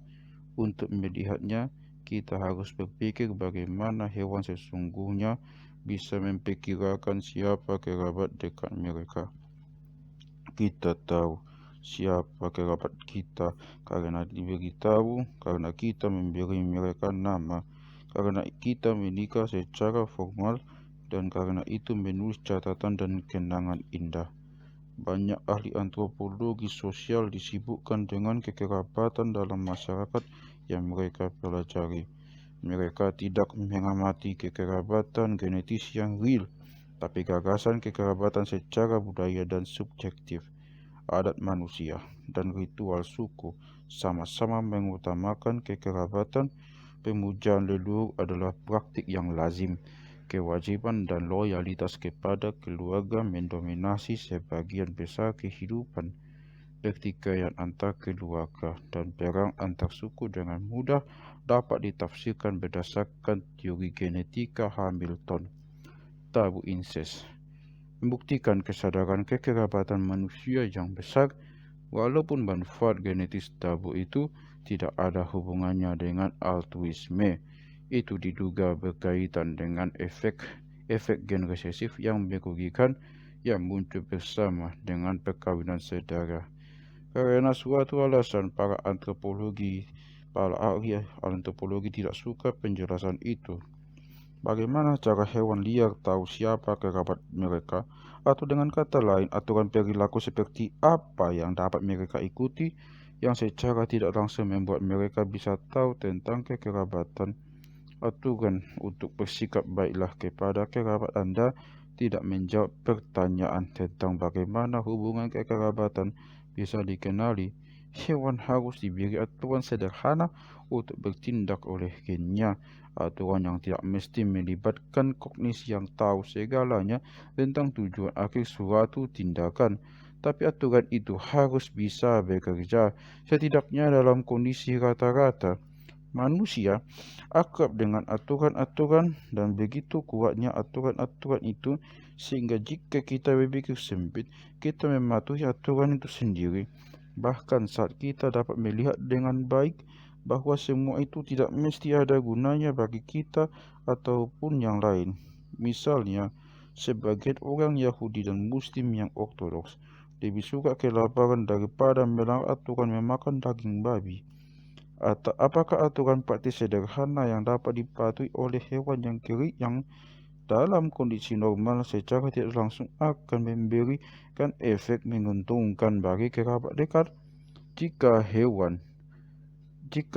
Untuk melihatnya, kita harus berpikir bagaimana hewan sesungguhnya bisa memperkirakan siapa kerabat dekat mereka. Kita tahu siapa kerabat kita karena diberitahu, karena kita memberi mereka nama, karena kita menikah secara formal, dan karena itu menulis catatan dan kenangan indah. Banyak ahli antropologi sosial disibukkan dengan kekerabatan dalam masyarakat yang mereka pelajari. Mereka tidak mengamati kekerabatan genetis yang real, tapi gagasan kekerabatan secara budaya dan subjektif. Adat manusia dan ritual suku sama-sama mengutamakan kekerabatan. Pemujaan leluhur adalah praktik yang lazim. Kewajiban dan loyalitas kepada keluarga mendominasi sebagian besar kehidupan. Pertikaian antar keluarga dan perang antar suku dengan mudah dapat ditafsirkan berdasarkan teori genetika Hamilton. Tabu inses membuktikan kesadaran kekerabatan manusia yang besar, walaupun manfaat genetis tabu itu tidak ada hubungannya dengan altruisme. Itu diduga berkaitan dengan efek gen resesif yang merugikan yang muncul bersama dengan perkawinan saudara. Karena suatu alasan, para ahli antropologi tidak suka penjelasan itu. Bagaimana cara hewan liar tahu siapa kerabat mereka? Atau dengan kata lain, aturan perilaku seperti apa yang dapat mereka ikuti yang secara tidak langsung membuat mereka bisa tahu tentang kekerabatan? Aturan untuk bersikap baiklah kepada kerabat Anda, tidak menjawab pertanyaan tentang bagaimana hubungan kekerabatan bisa dikenali. Hewan harus diberi aturan sederhana untuk bertindak oleh gennya. Aturan yang tidak mesti melibatkan kognisi yang tahu segalanya tentang tujuan akhir suatu tindakan. Tapi aturan itu harus bisa bekerja, setidaknya dalam kondisi rata-rata. Manusia akrab dengan aturan-aturan dan begitu kuatnya aturan-aturan itu sehingga jika kita berpikir sempit, kita mematuhi aturan itu sendiri. Bahkan saat kita dapat melihat dengan baik bahwa semua itu tidak mesti ada gunanya bagi kita ataupun yang lain. Misalnya, sebagian orang Yahudi dan Muslim yang ortodoks lebih suka kelaparan daripada melanggar aturan memakan daging babi. Atau apakah aturan praktis sederhana yang dapat dipatuhi oleh hewan yang kiri yang dalam kondisi normal secara tidak langsung akan memberikan efek menguntungkan bagi kerabat dekat? Jika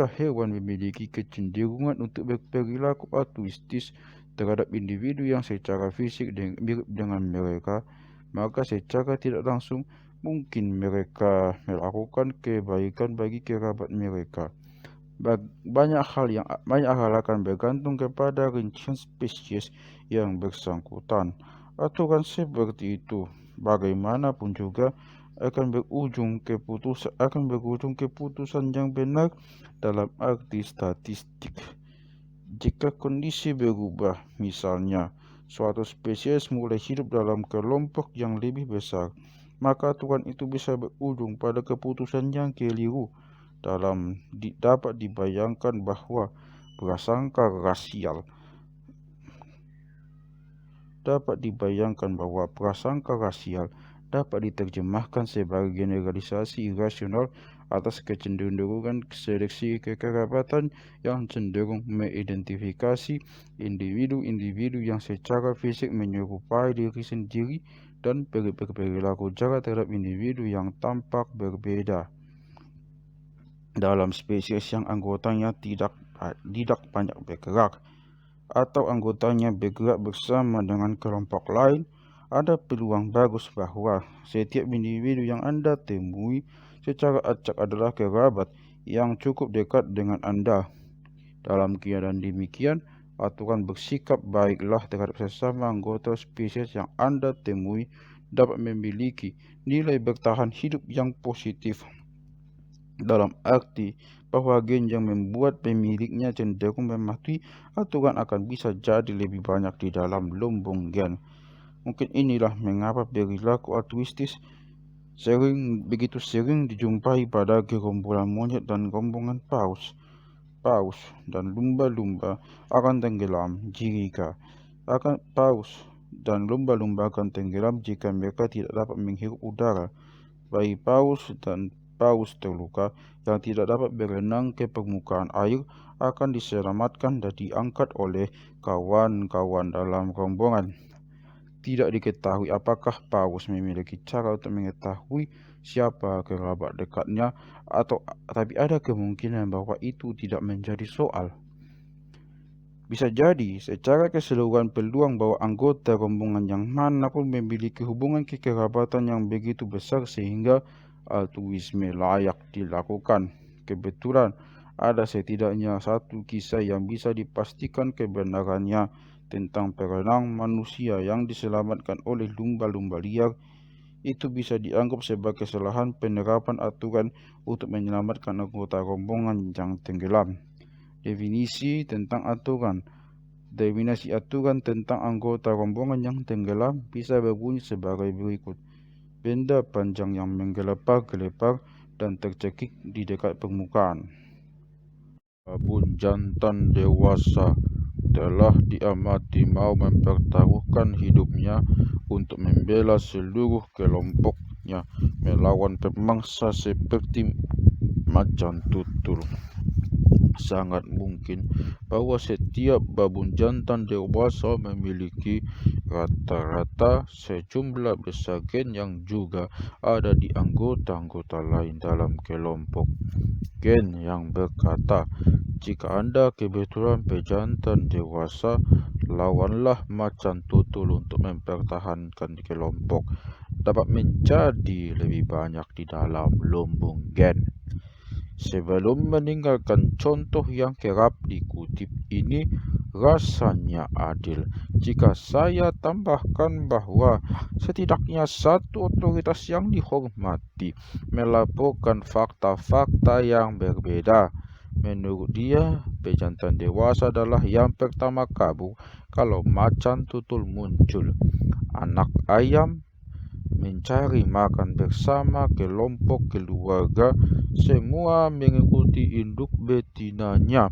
hewan memiliki kecenderungan untuk berperilaku altruistis terhadap individu yang secara fisik mirip dengan mereka, maka secara tidak langsung mungkin mereka melakukan kebaikan bagi kerabat mereka. Banyak hal akan bergantung kepada rincian spesies yang bersangkutan. Aturan seperti itu bagaimanapun juga akan berujung keputusan yang benar dalam arti statistik. Jika kondisi berubah, misalnya suatu spesies mulai hidup dalam kelompok yang lebih besar, maka aturan itu bisa berujung pada keputusan yang keliru. Dapat dibayangkan bahwa prasangka rasial dapat diterjemahkan sebagai generalisasi irasional atas kecenderungan seleksi kekerabatan yang cenderung mengidentifikasi individu-individu yang secara fisik menyerupai diri sendiri dan berperilaku jarak terhadap individu yang tampak berbeda. Dalam spesies yang anggotanya tidak banyak bergerak atau anggotanya bergerak bersama dengan kelompok lain, ada peluang bagus bahwa setiap individu yang Anda temui secara acak adalah kerabat yang cukup dekat dengan Anda. Dalam keadaan demikian, aturan bersikap baiklah terhadap sesama anggota spesies yang Anda temui dapat memiliki nilai bertahan hidup yang positif, dalam arti bahwa gen yang membuat pemiliknya cenderung mematuhi aturan akan bisa jadi lebih banyak di dalam lumbung gen. Mungkin inilah mengapa perilaku altruistis begitu sering dijumpai pada gerombolan monyet dan rombongan paus dan lumba-lumba akan tenggelam jika mereka tidak dapat menghirup udara. Bayi paus terluka yang tidak dapat berenang ke permukaan air akan diselamatkan dan diangkat oleh kawan-kawan dalam rombongan. Tidak diketahui apakah paus memiliki cara untuk mengetahui siapa kerabat dekatnya, tapi ada kemungkinan bahwa itu tidak menjadi soal. Bisa jadi secara keseluruhan peluang bahwa anggota rombongan yang manapun memiliki hubungan kekerabatan yang begitu besar sehingga altruisme layak dilakukan. Kebetulan ada setidaknya satu kisah yang bisa dipastikan kebenarannya tentang perenang manusia yang diselamatkan oleh lumba-lumba liar. Itu bisa dianggap sebagai kesalahan penerapan aturan untuk menyelamatkan anggota rombongan yang tenggelam. Definisi aturan tentang anggota rombongan yang tenggelam bisa berbunyi sebagai berikut. Benda panjang yang menggelepar-gelepar dan tercekik di dekat permukaan. Babun jantan dewasa telah diamati mau mempertaruhkan hidupnya untuk membela seluruh kelompoknya melawan pemangsa seperti macan tutul. Sangat mungkin bahwa setiap babun jantan dewasa memiliki rata-rata sejumlah besar gen yang juga ada di anggota-anggota lain dalam kelompok. Gen yang berkata, Jika Anda kebetulan pejantan dewasa, lawanlah macan tutul untuk mempertahankan kelompok dapat menjadi lebih banyak di dalam lumbung gen. Sebelum meninggalkan contoh yang kerap dikutip ini, rasanya adil jika saya tambahkan bahwa setidaknya satu otoritas yang dihormati melaporkan fakta-fakta yang berbeda. Menurut dia, pejantan dewasa adalah yang pertama kabur kalau macan tutul muncul. Anak ayam mencari makan bersama kelompok keluarga, semua mengikuti induk betinanya.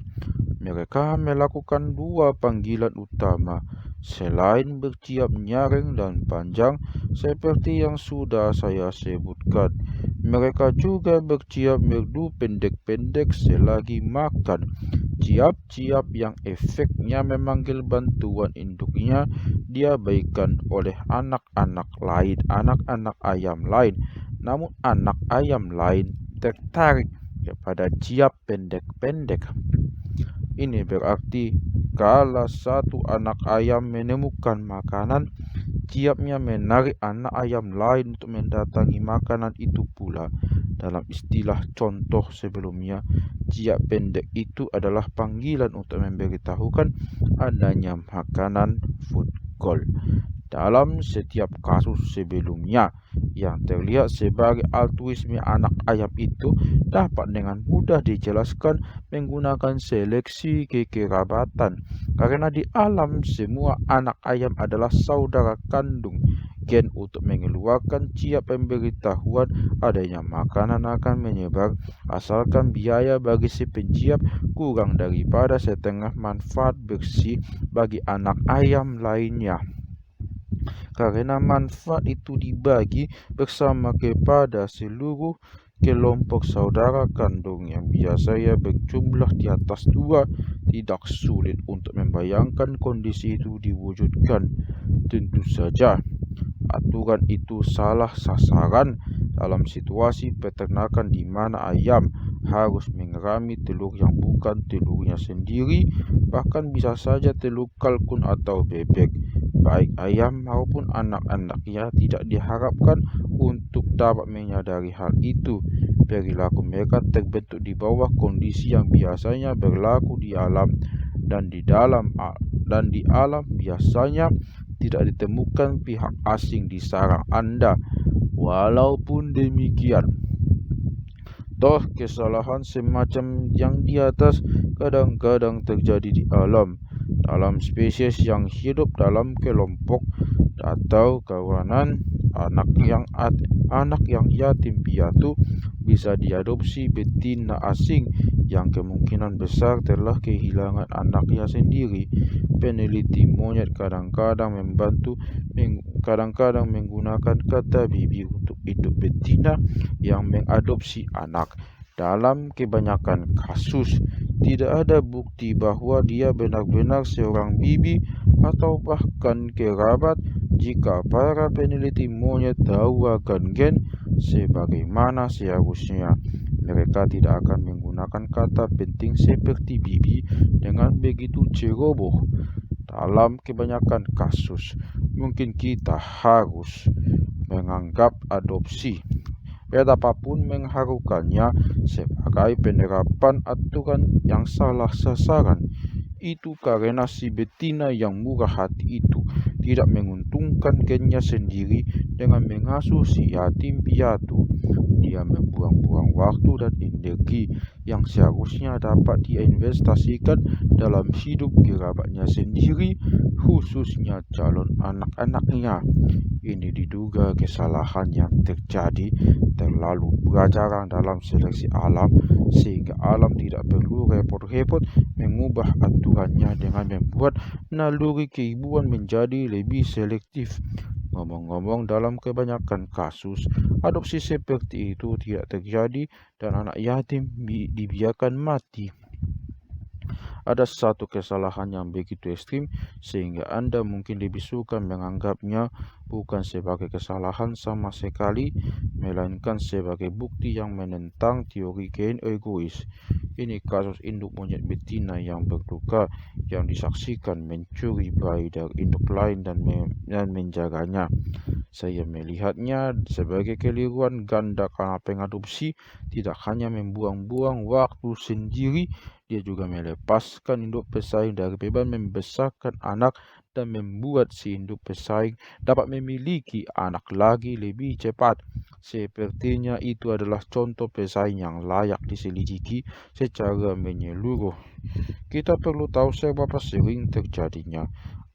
Mereka melakukan dua panggilan utama, selain berciap nyaring dan panjang seperti yang sudah saya sebutkan. Mereka juga berciap merdu pendek-pendek selagi makan. Ciap-ciap yang efeknya memanggil bantuan induknya diabaikan oleh anak-anak ayam lain. Namun anak ayam lain tertarik kepada ciap pendek-pendek. Ini berarti kalau satu anak ayam menemukan makanan, ciapnya menarik anak ayam lain untuk mendatangi makanan itu pula. Dalam istilah contoh sebelumnya, ciap pendek itu adalah panggilan untuk memberitahukan adanya makanan food call. Dalam setiap kasus sebelumnya, yang terlihat sebagai altruisme anak ayam itu dapat dengan mudah dijelaskan menggunakan seleksi kekerabatan, karena di alam semua anak ayam adalah saudara kandung. Gen untuk mengeluarkan ciap pemberitahuan adanya makanan akan menyebar, asalkan biaya bagi si penciap kurang daripada setengah manfaat bersih bagi anak ayam lainnya. Karena manfaat itu dibagi bersama kepada seluruh kelompok saudara kandung yang biasanya berjumlah di atas 2, tidak sulit untuk membayangkan kondisi itu diwujudkan. Tentu saja, aturan itu salah sasaran dalam situasi peternakan di mana ayam harus mengerami telur yang bukan telurnya sendiri, bahkan bisa saja telur kalkun atau bebek. Baik ayam maupun anak-anaknya tidak diharapkan untuk dapat menyadari hal itu. Perilaku mereka terbentuk di bawah kondisi yang biasanya berlaku di alam, dan di alam biasanya tidak ditemukan pihak asing di sarang Anda. Walaupun demikian, toh kesalahan semacam yang di atas kadang-kadang terjadi di alam, dalam spesies yang hidup dalam kelompok atau kawanan. Anak yang yatim piatu bisa diadopsi betina asing yang kemungkinan besar telah kehilangan anaknya sendiri. Peneliti monyet kadang-kadang menggunakan kata bibi untuk induk betina yang mengadopsi anak. Dalam kebanyakan kasus, tidak ada bukti bahwa dia benar-benar seorang bibi atau bahkan kerabat. Jika para peneliti monyet tahu akan gen sebagaimana seharusnya, mereka tidak akan menggunakan kata penting seperti bibi dengan begitu ceroboh. Dalam kebanyakan kasus, mungkin kita harus menganggap adopsi, betapapun mengharukannya, sebagai penerapan aturan yang salah sasaran. Itu karena si betina yang murah hati itu tidak menguntungkan gennya sendiri dengan mengasuh si yatim piatu. Dia membuang-buang waktu dan energi yang seharusnya dapat diinvestasikan dalam hidup kerabatnya sendiri, khususnya calon anak-anaknya. Ini diduga kesalahan yang terjadi terlalu berjalan dalam seleksi alam, sehingga alam tidak perlu repot-repot mengubah aturannya dengan membuat naluri keibuan menjadi lebih selektif. Ngomong-ngomong, dalam kebanyakan kasus, adopsi seperti itu tidak terjadi dan anak yatim dibiarkan mati. Ada satu kesalahan yang begitu ekstrim sehingga Anda mungkin lebih suka menganggapnya bukan sebagai kesalahan sama sekali, melainkan sebagai bukti yang menentang teori gen egois. Ini kasus induk monyet betina yang berduka yang disaksikan mencuri bayi dari induk lain dan menjaganya. Saya melihatnya sebagai keliruan ganda karena pengadopsi tidak hanya membuang-buang waktu sendiri, dia juga melepaskan induk pesaing dari beban membesarkan anak dan membuat si induk pesaing dapat memiliki anak lagi lebih cepat. Sepertinya itu adalah contoh pesaing yang layak diselidiki secara menyeluruh. Kita perlu tahu seberapa sering terjadinya.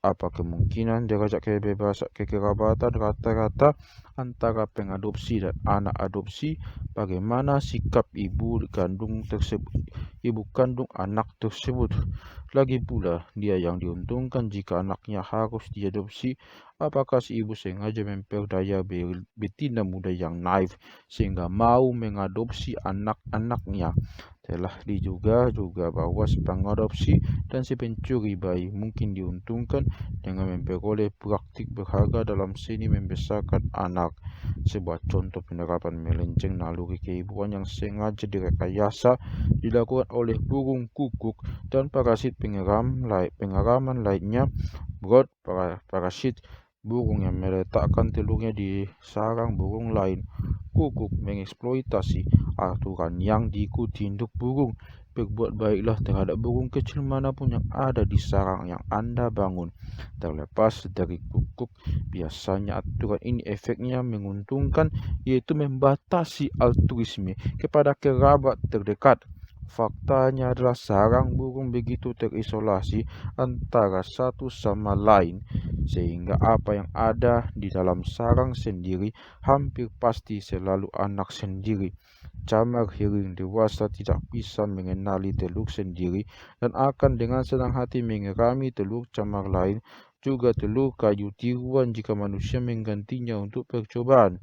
Apa kemungkinan derajat kebebasan kekerabatan rata-rata antara pengadopsi dan anak adopsi? Bagaimana sikap ibu kandung anak tersebut? Lagi pula, dia yang diuntungkan jika anaknya harus diadopsi. Apakah si ibu sengaja memperdaya betina muda yang naif sehingga mau mengadopsi anak-anaknya? Telah diduga juga bahwa si pengadopsi dan si pencuri bayi mungkin diuntungkan dengan memperoleh praktik berharga dalam seni membesarkan anak. Sebuah contoh penerapan melenceng naluri keibuan yang sengaja direkayasa dilakukan oleh burung kukuk dan parasit pengeraman lainnya. Parasit burung yang meletakkan telurnya di sarang burung lain. Kukuk mengeksploitasi aturan yang diikuti induk burung. Berbuat baiklah terhadap burung kecil manapun yang ada di sarang yang Anda bangun. Terlepas dari kukuk, biasanya aturan ini efeknya menguntungkan, yaitu membatasi altruisme kepada kerabat terdekat. Faktanya adalah sarang burung begitu terisolasi antara satu sama lain, sehingga apa yang ada di dalam sarang sendiri hampir pasti selalu anak sendiri. Camar hiring dewasa tidak bisa mengenali telur sendiri dan akan dengan senang hati mengerami telur camar lain, juga telur kayu tiruan jika manusia menggantinya untuk percobaan.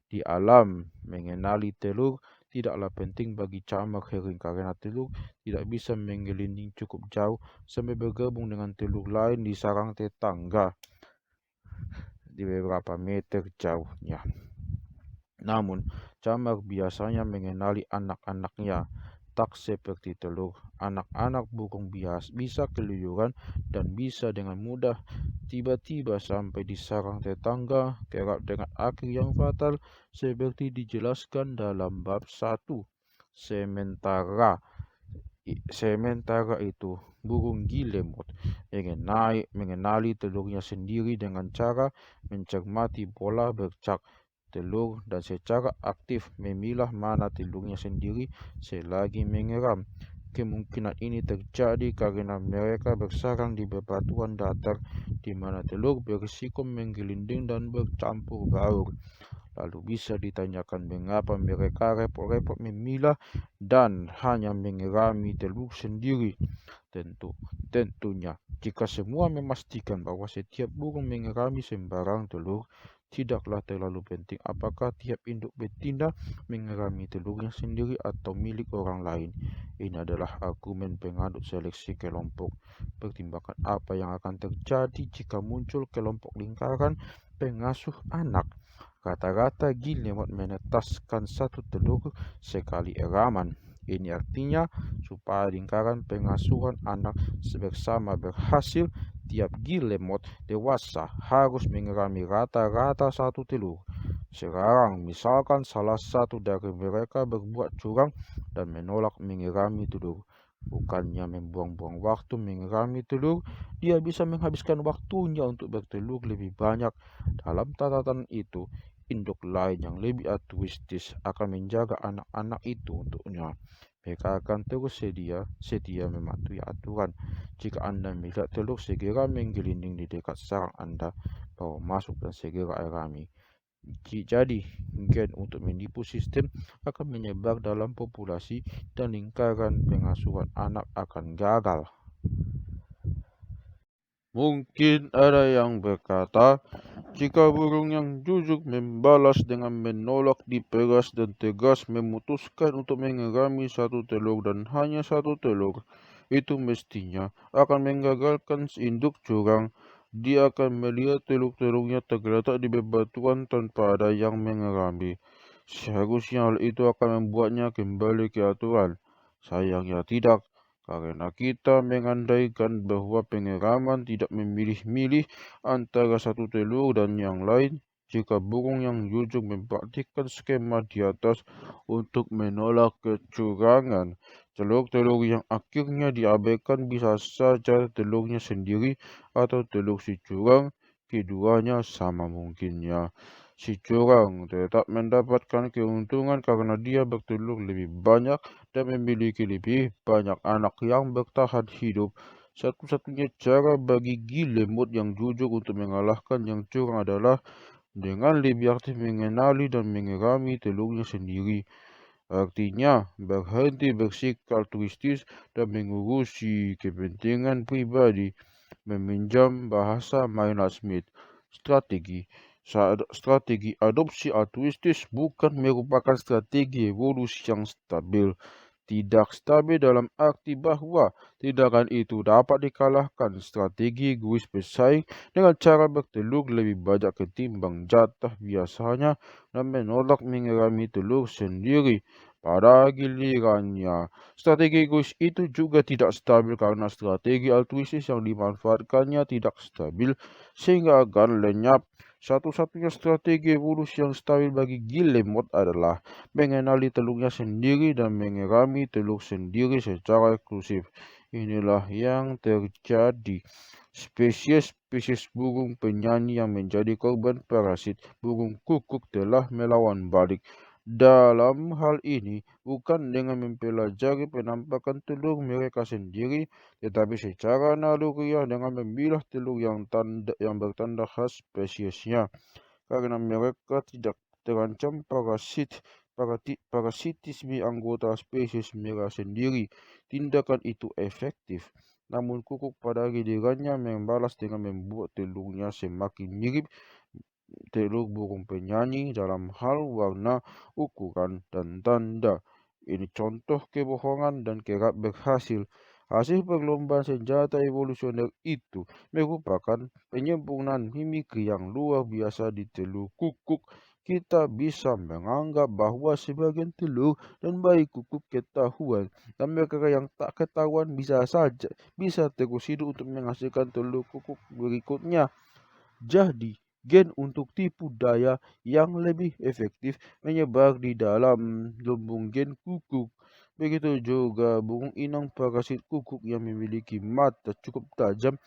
Di alam, mengenali telur tidaklah penting bagi camar hiring karena telur tidak bisa menggelinding cukup jauh sampai bergabung dengan telur lain di sarang tetangga di beberapa meter jauhnya. Namun, camar biasanya mengenali anak-anaknya, tak seperti telur. Anak-anak burung bias bisa keluyuran dan bisa dengan mudah tiba-tiba sampai di sarang tetangga, kerap dengan akhir yang fatal seperti dijelaskan dalam bab 1. Sementara itu, burung guillemot mengenali telurnya sendiri dengan cara mencermati bola bercak telur dan secara aktif memilah mana telurnya sendiri selagi mengeram. Kemungkinan ini terjadi karena mereka bersarang di bebatuan datar di mana telur berisiko menggelinding dan bercampur baur. Lalu bisa ditanyakan mengapa mereka repot-repot memilah dan hanya mengerami telur sendiri. Tentunya, jika semua memastikan bahwa setiap burung mengerami sembarang telur, tidaklah terlalu penting apakah tiap induk betina mengerami telurnya sendiri atau milik orang lain. Ini adalah argumen pengadut seleksi kelompok. Pertimbangkan apa yang akan terjadi jika muncul kelompok lingkaran pengasuh anak. Rata-rata guillemot menetaskan satu telur sekali eraman. Ini artinya supaya lingkaran pengasuhan anak bersama berhasil, tiap guillemot dewasa harus mengerami rata-rata satu telur. Sekarang, misalkan salah satu dari mereka berbuat curang dan menolak mengerami telur. Bukannya membuang-buang waktu mengerami telur, dia bisa menghabiskan waktunya untuk bertelur lebih banyak. Dalam catatan itu, induk lain yang lebih altruistis akan menjaga anak-anak itu untuknya. Mereka akan terus setia mematuhi aturan. Jika Anda melihat telur, segera menggelinding di dekat sarang Anda, bawa masuk dan segera erami. Jadi, gen untuk menipu sistem akan menyebar dalam populasi dan lingkaran pengasuhan anak akan gagal. Mungkin ada yang berkata, jika burung yang jujur membalas dengan menolak diperas dan tegas memutuskan untuk mengerami satu telur dan hanya satu telur, itu mestinya akan menggagalkan induk curang. Dia akan melihat teluk-teluknya tergeletak di bebatuan tanpa ada yang mengerami. Seharusnya hal itu akan membuatnya kembali ke aturan. Sayangnya tidak, karena kita mengandaikan bahwa pengeraman tidak memilih-milih antara satu telur dan yang lain. Jika burung yang jujur mempraktikkan skema di atas untuk menolak kecurangan, telur-telur yang akhirnya diabaikan bisa saja telurnya sendiri atau telur si curang, keduanya sama mungkinnya. Si curang tetap mendapatkan keuntungan karena dia bertelur lebih banyak dan memiliki lebih banyak anak yang bertahan hidup. Satu-satunya cara bagi Guillemot yang jujur untuk mengalahkan yang curang adalah dengan lebih aktif mengenali dan mengerami telurnya sendiri. Artinya, berhenti bersikap altruistis dan mengurusi kepentingan pribadi. Meminjam bahasa Maynard Smith, strategi adopsi altruistis bukan merupakan strategi evolusi yang stabil. Tidak stabil dalam arti bahwa tindakan itu dapat dikalahkan. Strategi egois bersaing dengan cara bertelur lebih banyak ketimbang jatah biasanya dan menolak mengerami telur sendiri. Pada gilirannya, strategi egois itu juga tidak stabil karena strategi altruistis yang dimanfaatkannya tidak stabil sehingga akan lenyap. Satu-satunya strategi evolusi yang stabil bagi Guillemot adalah mengenali telurnya sendiri dan mengerami telur sendiri secara eksklusif. Inilah yang terjadi. Spesies-spesies burung penyanyi yang menjadi korban parasit burung kukuk telah melawan balik. Dalam hal ini, bukan dengan mempelajari penampakan telur mereka sendiri, tetapi secara naluriah dengan memilah telur yang bertanda khas spesiesnya karena mereka tidak terancam parasitisme anggota spesies mereka sendiri. Tindakan itu efektif, namun kukuk pada gilirannya membalas dengan membuat telurnya semakin mirip telur burung penyanyi dalam hal warna, ukuran, dan tanda. Ini contoh kebohongan dan kerap berhasil. Hasil perlombaan senjata evolusioner itu merupakan penyempurnaan mimikri yang luar biasa di telur kukuk. Kita bisa menganggap bahwa sebagian telur dan bayi kukuk ketahuan dan mereka yang tak ketahuan bisa terus hidup untuk menghasilkan telur kukuk berikutnya. Jadi, gen untuk tipu daya yang lebih efektif menyebar di dalam lumbung gen kukuk. Begitu juga burung inang parasit kukuk yang memiliki mata cukup tajam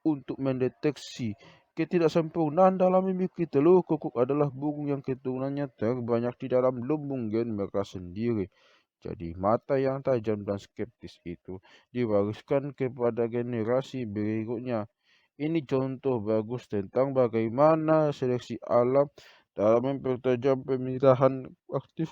untuk mendeteksi ketidaksempurnaan dalam mimikri telur kukuk adalah burung yang keturunannya terbanyak di dalam lumbung gen mereka sendiri. Jadi mata yang tajam dan skeptis itu diwariskan kepada generasi berikutnya. Ini contoh bagus tentang bagaimana seleksi alam dalam mempertajam pemilahan aktif.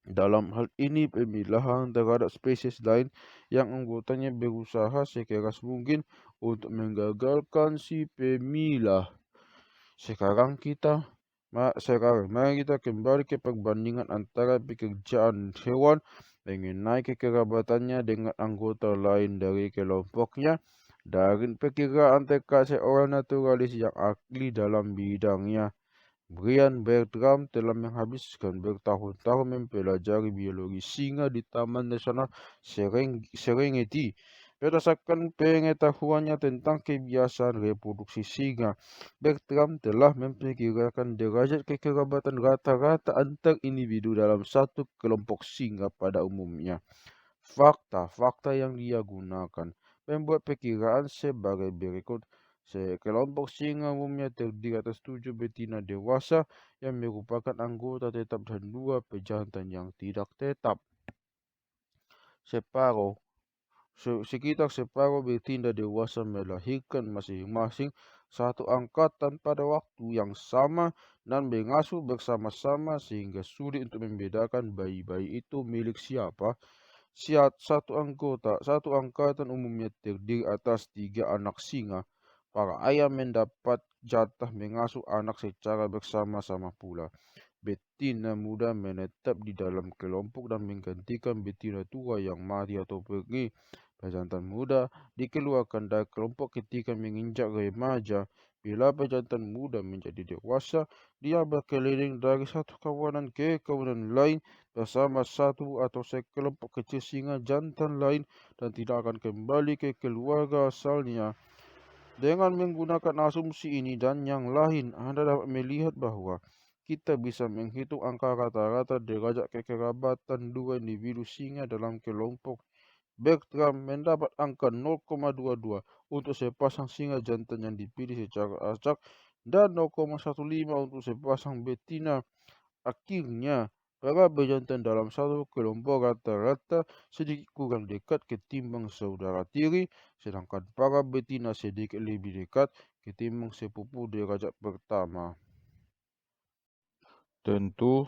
Dalam hal ini pemilahan terhadap spesies lain yang anggotanya berusaha sekeras mungkin untuk menggagalkan si pemilah. Sekarang mari kita kembali ke perbandingan antara pekerjaan hewan mengenai kekerabatannya dengan anggota lain dari kelompoknya. Dari perkiraan tekad seorang naturalis yang ahli dalam bidangnya, Brian Bertram telah menghabiskan bertahun-tahun mempelajari biologi singa di Taman Nasional Serengeti. Berdasarkan pengetahuannya tentang kebiasaan reproduksi singa, Bertram telah memperkirakan derajat kekerabatan rata-rata antar individu dalam satu kelompok singa pada umumnya. Fakta-fakta yang dia gunakan membuat perkiraan sebagai berikut. Sekelompok singa umumnya terdiri atas 7 betina dewasa yang merupakan anggota tetap dan 2 pejantan yang tidak tetap. Sekitar separuh betina dewasa melahirkan masing-masing satu angkatan pada waktu yang sama dan mengasuh bersama-sama sehingga sulit untuk membedakan bayi-bayi itu milik siapa. Satu angkatan umumnya terdiri atas 3 anak singa. Para ayah mendapat jatah mengasuh anak secara bersama-sama pula. Betina muda menetap di dalam kelompok dan menggantikan betina tua yang mati atau pergi. Pejantan muda dikeluarkan dari kelompok ketika menginjak remaja. Bila pejantan muda menjadi dewasa, dia berkeliling dari satu kawanan ke kawanan lain bersama satu atau sekelompok kecil singa jantan lain dan tidak akan kembali ke keluarga asalnya. Dengan menggunakan asumsi ini dan yang lain, Anda dapat melihat bahwa kita bisa menghitung angka rata-rata derajat kekerabatan dua individu singa dalam kelompok. Bertram mendapat angka 0,22 untuk sepasang singa jantan yang dipilih secara acak dan 0,15 untuk sepasang betina. Akhirnya, para pejantan dalam satu kelompok rata-rata sedikit kurang dekat ketimbang saudara tiri, sedangkan para betina sedikit lebih dekat ketimbang sepupu derajat pertama. Tentu,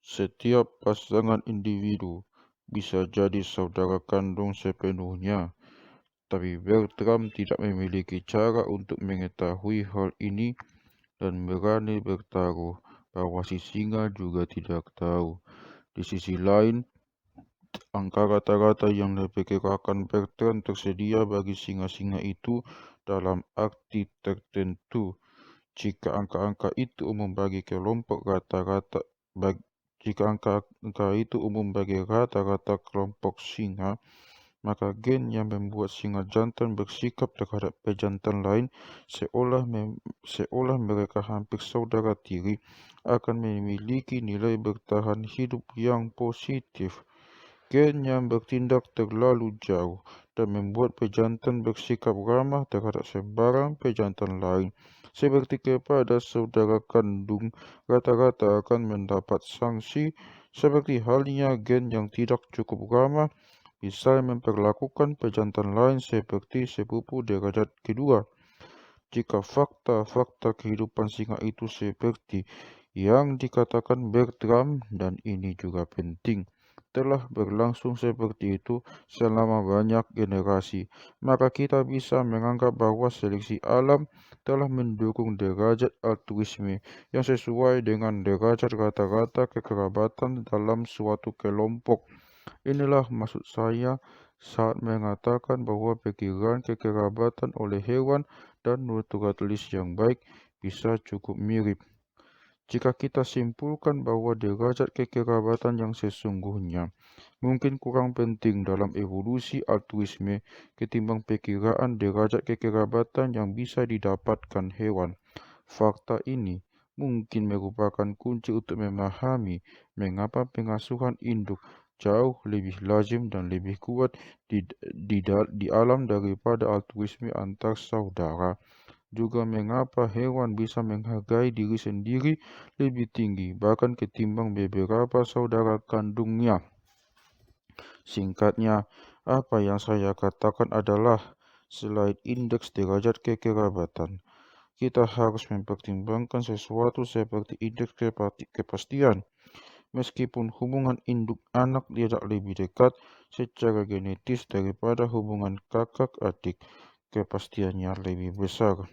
setiap pasangan individu bisa jadi saudara kandung sepenuhnya, tapi Bertram tidak memiliki cara untuk mengetahui hal ini dan berani bertaruh bahwa si singa juga tidak tahu. Di sisi lain, angka rata-rata yang diperkirakan Bertrand tersedia bagi singa-singa itu dalam arti tertentu. Jika angka-angka itu umum bagi kelompok rata-rata jika angka-angka itu umum bagi rata-rata kelompok singa, maka gen yang membuat singa jantan bersikap terhadap pejantan lain seolah mereka hampir saudara tiri akan memiliki nilai bertahan hidup yang positif. Gen yang bertindak terlalu jauh dan membuat pejantan bersikap ramah terhadap sembarang pejantan lain, seperti kepada saudara kandung, rata-rata akan mendapat sanksi, seperti halnya gen yang tidak cukup ramah bisa memperlakukan pejantan lain seperti sepupu derajat kedua. Jika fakta-fakta kehidupan singa itu seperti yang dikatakan Bertram, dan ini juga penting, telah berlangsung seperti itu selama banyak generasi, maka kita bisa menganggap bahwa seleksi alam telah mendukung derajat altruisme yang sesuai dengan derajat rata-rata kekerabatan dalam suatu kelompok. Inilah maksud saya saat mengatakan bahwa pikiran kekerabatan oleh hewan dan naturalisme yang baik bisa cukup mirip. Jika kita simpulkan bahwa derajat kekerabatan yang sesungguhnya mungkin kurang penting dalam evolusi altruisme ketimbang perkiraan derajat kekerabatan yang bisa didapatkan hewan. Fakta ini mungkin merupakan kunci untuk memahami mengapa pengasuhan induk jauh lebih lazim dan lebih kuat di alam daripada altruisme antar saudara. Juga mengapa hewan bisa menghargai diri sendiri lebih tinggi bahkan ketimbang beberapa saudara kandungnya. Singkatnya, apa yang saya katakan adalah selain indeks derajat kekerabatan, kita harus mempertimbangkan sesuatu seperti indeks kepastian. Meskipun hubungan induk-anak tidak lebih dekat secara genetis daripada hubungan kakak-adik, kepastiannya lebih besar.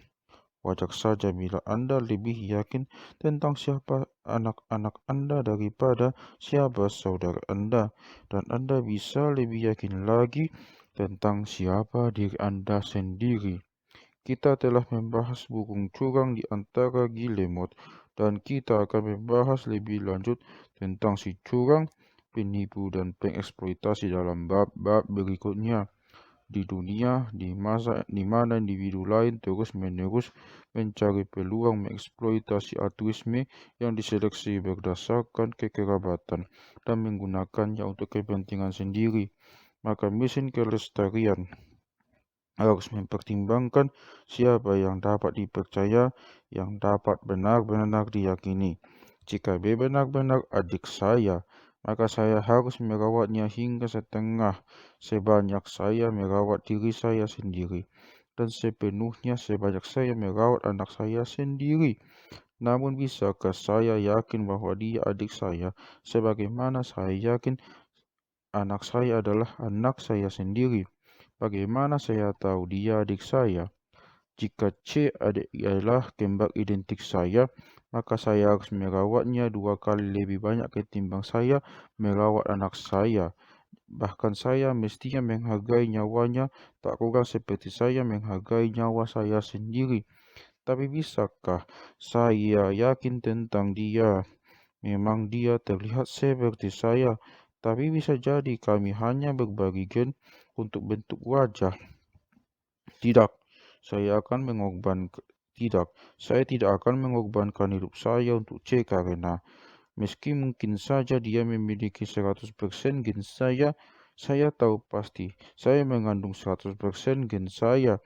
Wajar saja bila Anda lebih yakin tentang siapa anak-anak Anda daripada siapa saudara Anda, dan Anda bisa lebih yakin lagi tentang siapa diri Anda sendiri. Kita telah membahas burung curang di antara Guillemot, dan kita akan membahas lebih lanjut tentang si curang, penipu, dan pengeksploitasi dalam bab-bab berikutnya. Di dunia di mana individu lain terus-menerus mencari peluang mengeksploitasi altruisme yang diseleksi berdasarkan kekerabatan dan menggunakannya untuk kepentingan sendiri, maka mesin kelestarian harus mempertimbangkan siapa yang dapat dipercaya, yang dapat benar-benar diyakini. Jika B benar-benar adik saya, maka saya harus merawatnya hingga setengah sebanyak saya merawat diri saya sendiri, dan sepenuhnya sebanyak saya merawat anak saya sendiri. Namun bisakah saya yakin bahwa dia adik saya, sebagaimana saya yakin anak saya adalah anak saya sendiri? Bagaimana saya tahu dia adik saya? Jika C adalah kembar identik saya, maka saya harus merawatnya 2 kali lebih banyak ketimbang saya merawat anak saya. Bahkan saya mestinya menghargai nyawanya tak kurang seperti saya menghargai nyawa saya sendiri. Tapi bisakah saya yakin tentang dia? Memang dia terlihat seperti saya, tapi bisa jadi kami hanya berbagi gen untuk bentuk wajah. Tidak, saya akan mengorbankan tidak, saya tidak akan mengorbankan hidup saya untuk C karena meski mungkin saja dia memiliki 100% gen saya tahu pasti saya mengandung 100% gen saya.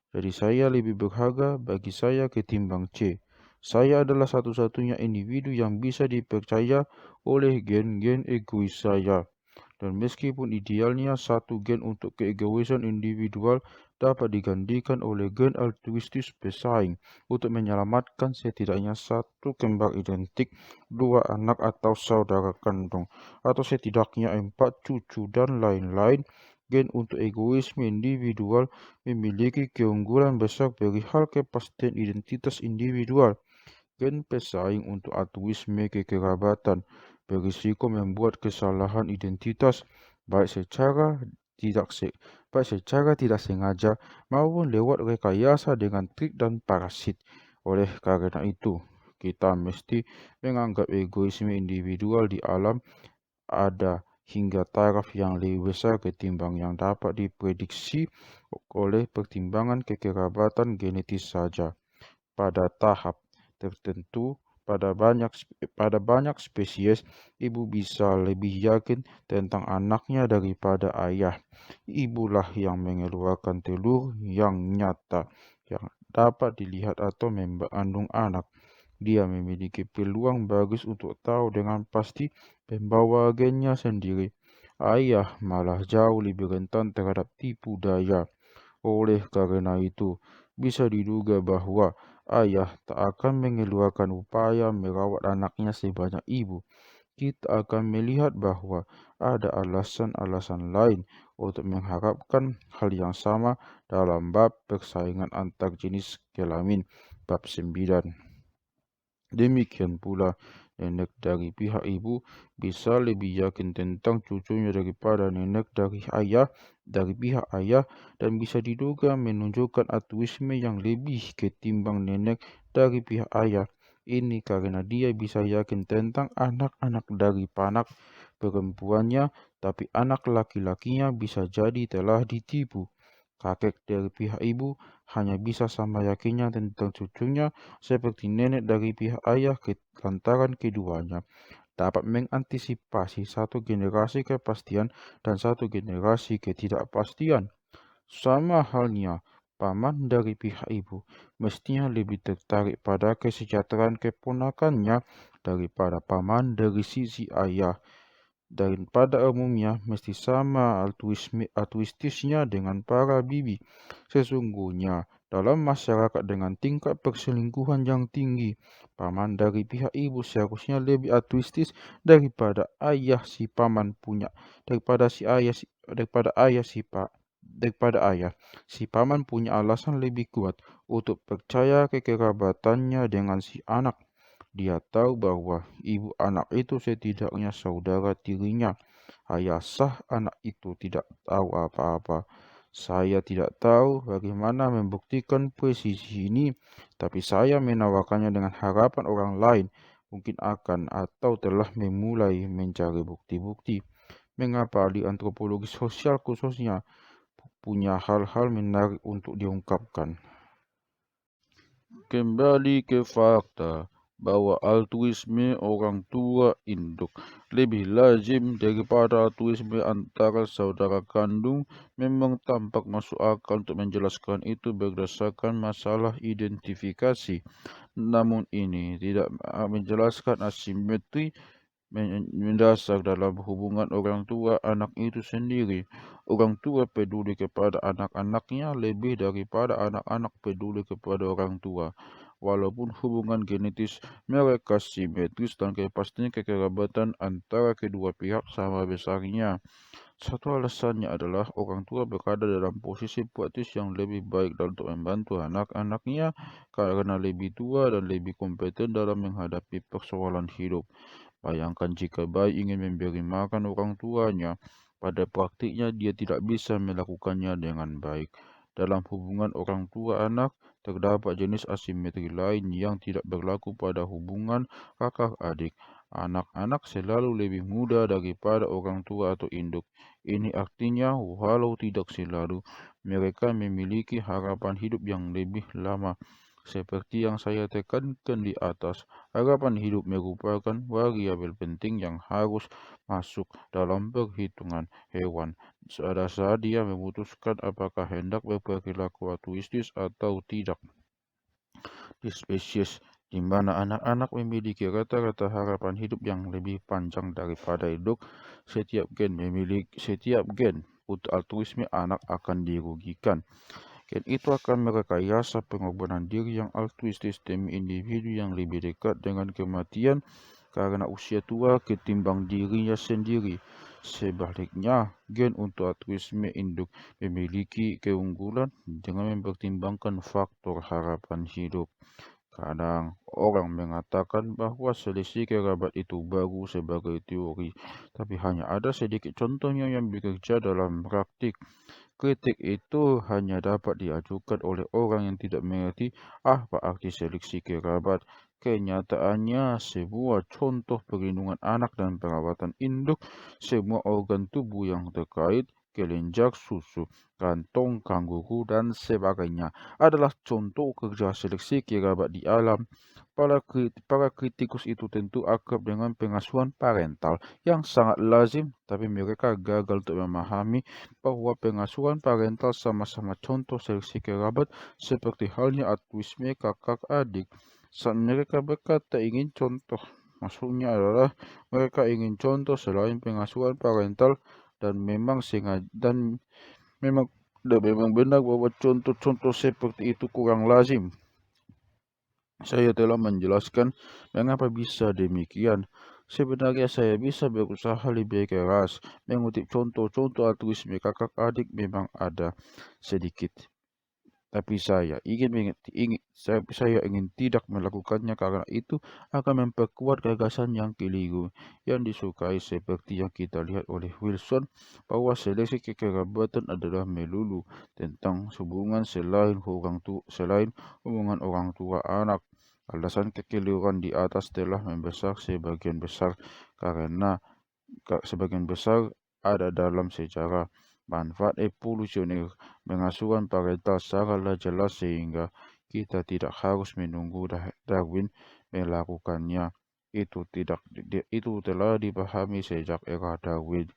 Jadi saya lebih berharga bagi saya ketimbang C. Saya adalah satu-satunya individu yang bisa dipercaya oleh gen-gen egois saya. Dan meskipun idealnya satu gen untuk keegoisan individual dapat digantikan oleh gen altruistis pesaing untuk menyelamatkan setidaknya satu kembar identik, dua anak atau saudara kandung, atau setidaknya 4 cucu dan lain-lain, gen untuk egoisme individual memiliki keunggulan besar perihal kepastian identitas individual. Gen pesaing untuk altruisme kekerabatan berisiko membuat kesalahan identitas baik secara tidak se baik secara tidak sengaja maupun lewat rekayasa dengan trik dan parasit. Oleh karena itu, kita mesti menganggap egoisme individual di alam ada hingga taraf yang lebih besar ketimbang yang dapat diprediksi oleh pertimbangan kekerabatan genetis saja. Pada tahap tertentu, pada banyak spesies, ibu bisa lebih yakin tentang anaknya daripada ayah. Ibulah yang mengeluarkan telur yang nyata, yang dapat dilihat atau mengandung anak. Dia memiliki peluang bagus untuk tahu dengan pasti pembawa gennya sendiri. Ayah malah jauh lebih rentan terhadap tipu daya. Oleh karena itu, bisa diduga bahwa ayah tak akan mengeluarkan upaya merawat anaknya sebanyak ibu. Kita akan melihat bahwa ada alasan-alasan lain untuk mengharapkan hal yang sama dalam bab persaingan antar jenis kelamin bab 9. Demikian pula, nenek dari pihak ibu bisa lebih yakin tentang cucunya daripada nenek dari pihak ayah dan bisa diduga menunjukkan altruisme yang lebih ketimbang nenek dari pihak ayah. Ini karena dia bisa yakin tentang anak-anak dari panak perempuannya, tapi anak laki-lakinya bisa jadi telah ditipu. Kakek dari pihak ibu hanya bisa sama yakinnya tentang cucunya seperti nenek dari pihak ayah lantaran keduanya dapat mengantisipasi satu generasi kepastian dan satu generasi ketidakpastian. Sama halnya, paman dari pihak ibu mestinya lebih tertarik pada kesejahteraan keponakannya daripada paman dari sisi ayah. Dan pada umumnya mesti sama altruistisnya dengan para bibi. Sesungguhnya, dalam masyarakat dengan tingkat perselingkuhan yang tinggi, paman dari pihak ibu seharusnya lebih altruistis daripada ayah si paman punya, daripada ayah. Si paman punya alasan lebih kuat untuk percaya kekerabatannya dengan si anak. Dia tahu bahwa ibu anak itu setidaknya saudara tirinya. Ayah sah anak itu tidak tahu apa-apa. Saya tidak tahu bagaimana membuktikan presisi ini, tapi saya menawarkannya dengan harapan orang lain mungkin akan atau telah memulai mencari bukti-bukti. Mengapa ahli antropologi sosial khususnya punya hal-hal menarik untuk diungkapkan. Kembali ke fakta bahwa altruisme orang tua induk lebih lazim daripada altruisme antara saudara kandung memang tampak masuk akal untuk menjelaskan itu berdasarkan masalah identifikasi. Namun ini tidak menjelaskan asimetri mendasar dalam hubungan orang tua anak itu sendiri. Orang tua peduli kepada anak-anaknya lebih daripada anak-anak peduli kepada orang tua. Walaupun hubungan genetis mereka simetris dan kepastian kekerabatan antara kedua pihak sama besarnya. Satu alasannya adalah orang tua berada dalam posisi praktis yang lebih baik dan untuk membantu anak-anaknya karena lebih tua dan lebih kompeten dalam menghadapi persoalan hidup. Bayangkan jika bayi ingin memberi makan orang tuanya, Pada praktiknya, dia tidak bisa melakukannya dengan baik. Dalam hubungan orang tua anak, terdapat jenis asimetri lain yang tidak berlaku pada hubungan kakak adik. Anak-anak selalu lebih muda daripada orang tua atau induk. Ini artinya, walau tidak selalu, mereka memiliki harapan hidup yang lebih lama. Seperti yang saya tekankan di atas, harapan hidup merupakan variabel penting yang harus masuk dalam perhitungan hewan pada saat dia memutuskan apakah hendak berperilaku altruistis atau tidak. Di spesies di mana anak-anak memiliki rata-rata harapan hidup yang lebih panjang daripada induk, setiap gen untuk altruisme anak akan dirugikan. Gen itu akan merekayasa pengorbanan diri yang altruistis demi individu yang lebih dekat dengan kematian karena usia tua ketimbang dirinya sendiri. Sebaliknya, gen untuk altruisme induk memiliki keunggulan dengan mempertimbangkan faktor harapan hidup. Kadang orang mengatakan bahwa selisih kerabat itu baru sebagai teori, tapi hanya ada sedikit contohnya yang bekerja dalam praktik. Kritik itu hanya dapat diajukan oleh orang yang tidak mengerti apa arti seleksi kerabat. Kenyataannya, sebuah contoh perlindungan anak dan perawatan induk, semua organ tubuh yang terkait, kelenjar susu, kantong kanguru, dan sebagainya, adalah contoh kerja seleksi kerabat di alam. Para kritikus itu tentu akrab dengan pengasuhan parental yang sangat lazim, tapi mereka gagal untuk memahami bahwa pengasuhan parental sama-sama contoh seleksi kerabat seperti halnya altruisme kakak adik. Saat mereka berkata ingin contoh, maksudnya adalah mereka ingin contoh selain pengasuhan parental dan memang sengaja memang memang benar bahwa contoh-contoh seperti itu kurang lazim. Saya telah menjelaskan mengapa bisa demikian. Sebenarnya saya bisa berusaha lebih keras. Mengutip contoh-contoh altruisme kakak adik memang ada sedikit. Tapi saya ingin tidak melakukannya karena itu akan memperkuat gagasan yang keliru yang disukai seperti yang kita lihat oleh Wilson bahwa seleksi kekerabatan adalah melulu tentang hubungan selain hubungan orang tua anak. Alasan kekeliruan di atas telah membesar sebagian besar ada dalam sejarah. Manfaat evolusioner mengasuhan parental secara jelas sehingga kita tidak harus menunggu Darwin melakukannya. Itu telah dipahami sejak era Darwin.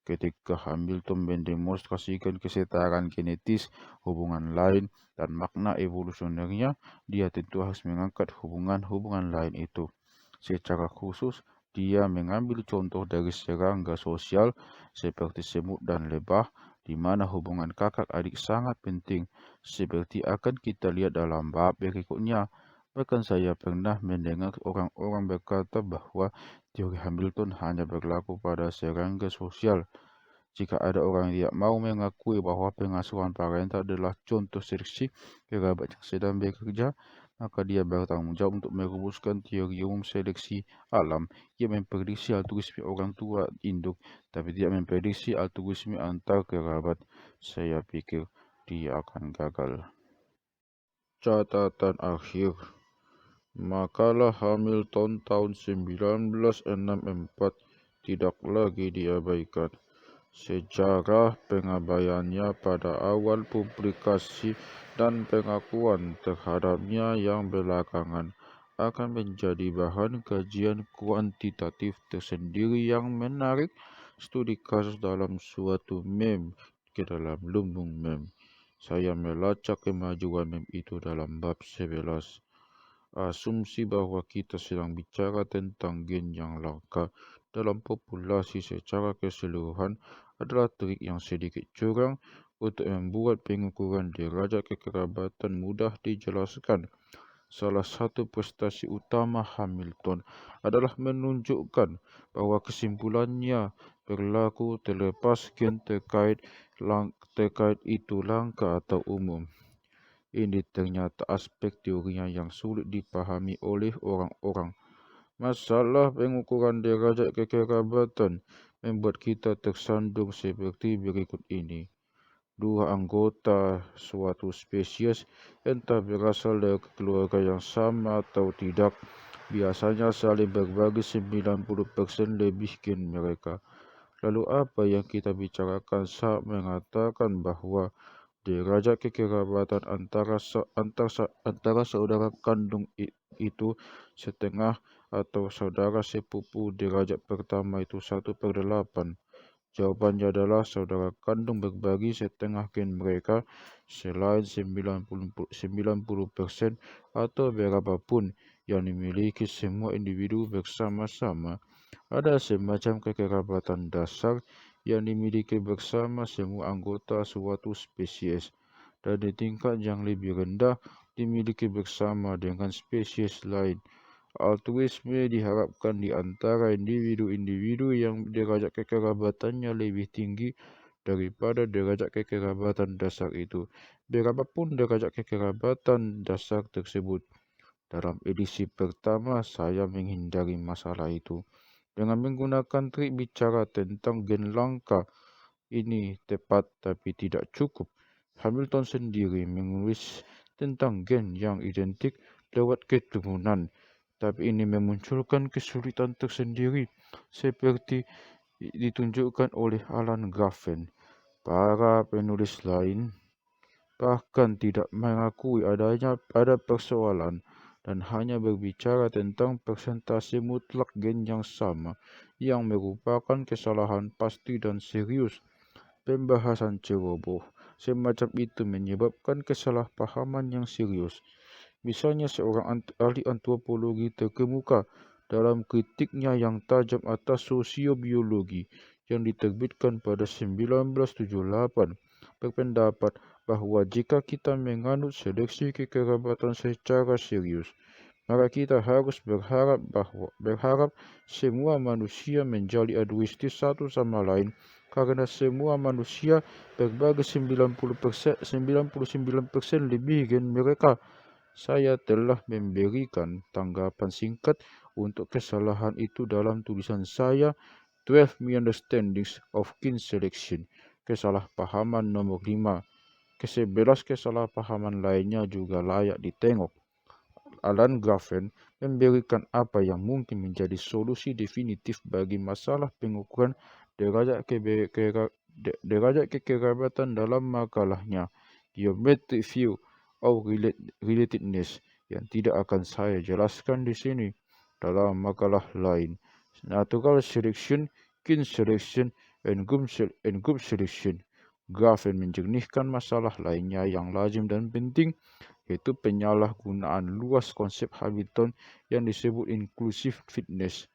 Ketika Hamilton mendemonstrasikan kesetaraan genetis, hubungan lain, dan makna evolusionernya, dia tentu harus mengangkat hubungan-hubungan lain itu. Secara khusus, dia mengambil contoh dari serangga sosial seperti semut dan lebah, di mana hubungan kakak adik sangat penting, seperti akan kita lihat dalam bab berikutnya. Bahkan saya pernah mendengar orang-orang berkata bahwa teori Hamilton hanya berlaku pada serangga sosial. Jika ada orang yang tidak mau mengakui bahwa pengasuhan parental adalah contoh seleksi kerabat yang sedang bekerja, maka dia bertanggung jawab untuk merumuskan teori umum seleksi alam yang memprediksi altruisme orang tua induk, tapi tidak memprediksi altruisme antar kerabat. Saya pikir dia akan gagal. Catatan akhir. Makalah Hamilton tahun 1964 tidak lagi diabaikan. Sejarah pengabaiannya pada awal publikasi dan pengakuan terhadapnya yang belakangan akan menjadi bahan kajian kuantitatif tersendiri yang menarik. Studi kasus dalam suatu meme ke dalam lumbung meme. Saya melacak kemajuan meme itu dalam bab 11. Asumsi bahwa kita sedang bicara tentang gen yang langka dalam populasi secara keseluruhan adalah trik yang sedikit curang untuk membuat pengukuran derajat kekerabatan mudah dijelaskan. Salah satu prestasi utama Hamilton adalah menunjukkan bahwa kesimpulannya berlaku terlepas gen terkait itu langka atau umum. Ini ternyata aspek teorinya yang sulit dipahami oleh orang-orang. Masalah pengukuran derajat kekerabatan membuat kita tersandung seperti berikut ini. Dua anggota suatu spesies, entah berasal dari keluarga yang sama atau tidak, biasanya saling berbagi 90% lebih gen mereka. Lalu apa yang kita bicarakan saat mengatakan bahwa derajat kekerabatan antara saudara kandung itu setengah atau saudara sepupu derajat pertama itu 1/8? Jawabannya adalah saudara kandung berbagi setengah gen mereka selain 90% atau berapapun yang dimiliki semua individu bersama-sama. Ada semacam kekerabatan dasar yang dimiliki bersama semua anggota suatu spesies, dan di tingkat yang lebih rendah dimiliki bersama dengan spesies lain. Altruisme diharapkan di antara individu-individu yang derajat kekerabatannya lebih tinggi daripada derajat kekerabatan dasar itu, berapapun derajat kekerabatan dasar tersebut. Dalam edisi pertama, saya menghindari masalah itu dengan menggunakan trik bicara tentang gen langka. Ini tepat tapi tidak cukup. Hamilton sendiri menulis tentang gen yang identik lewat keturunan, tapi ini memunculkan kesulitan tersendiri, seperti ditunjukkan oleh Alan Grafen. Para penulis lain bahkan tidak mengakui ada persoalan dan hanya berbicara tentang persentase mutlak gen yang sama, yang merupakan kesalahan pasti dan serius. Pembahasan ceroboh semacam itu menyebabkan kesalahpahaman yang serius. Misalnya seorang ahli antropologi terkemuka dalam kritiknya yang tajam atas sosiobiologi yang diterbitkan pada 1978 berpendapat bahwa jika kita menganut seleksi kekerabatan secara serius, maka kita harus berharap semua manusia menjadi altruistis satu sama lain karena semua manusia berbagi 99% lebih gen mereka. Saya telah memberikan tanggapan singkat untuk kesalahan itu dalam tulisan saya 12 Misunderstandings of Kin Selection, kesalahpahaman nomor 5. Ke-11 kesalahpahaman lainnya juga layak ditengok. Alan Grafen memberikan apa yang mungkin menjadi solusi definitif bagi masalah pengukuran derajat kekerabatan dalam makalahnya Geometric View of Relatedness, yang tidak akan saya jelaskan di sini. Dalam makalah lain, Natural Selection, Kin Selection, and Group Selection, Grafen menjernihkan masalah lainnya yang lazim dan penting, yaitu penyalahgunaan luas konsep Hamilton yang disebut inclusive fitness.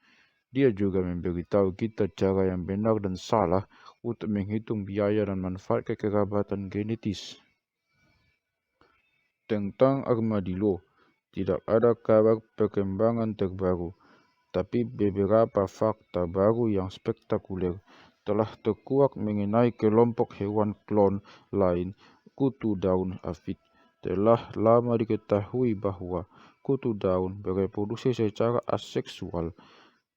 Dia juga memberitahu kita cara yang benar dan salah untuk menghitung biaya dan manfaat kekerabatan genetis. Tentang armadillo, tidak ada kabar perkembangan terbaru, tapi beberapa fakta baru yang spektakuler telah terkuak mengenai kelompok hewan klon lain, kutu daun aphid. Telah lama diketahui bahwa kutu daun bereproduksi secara aseksual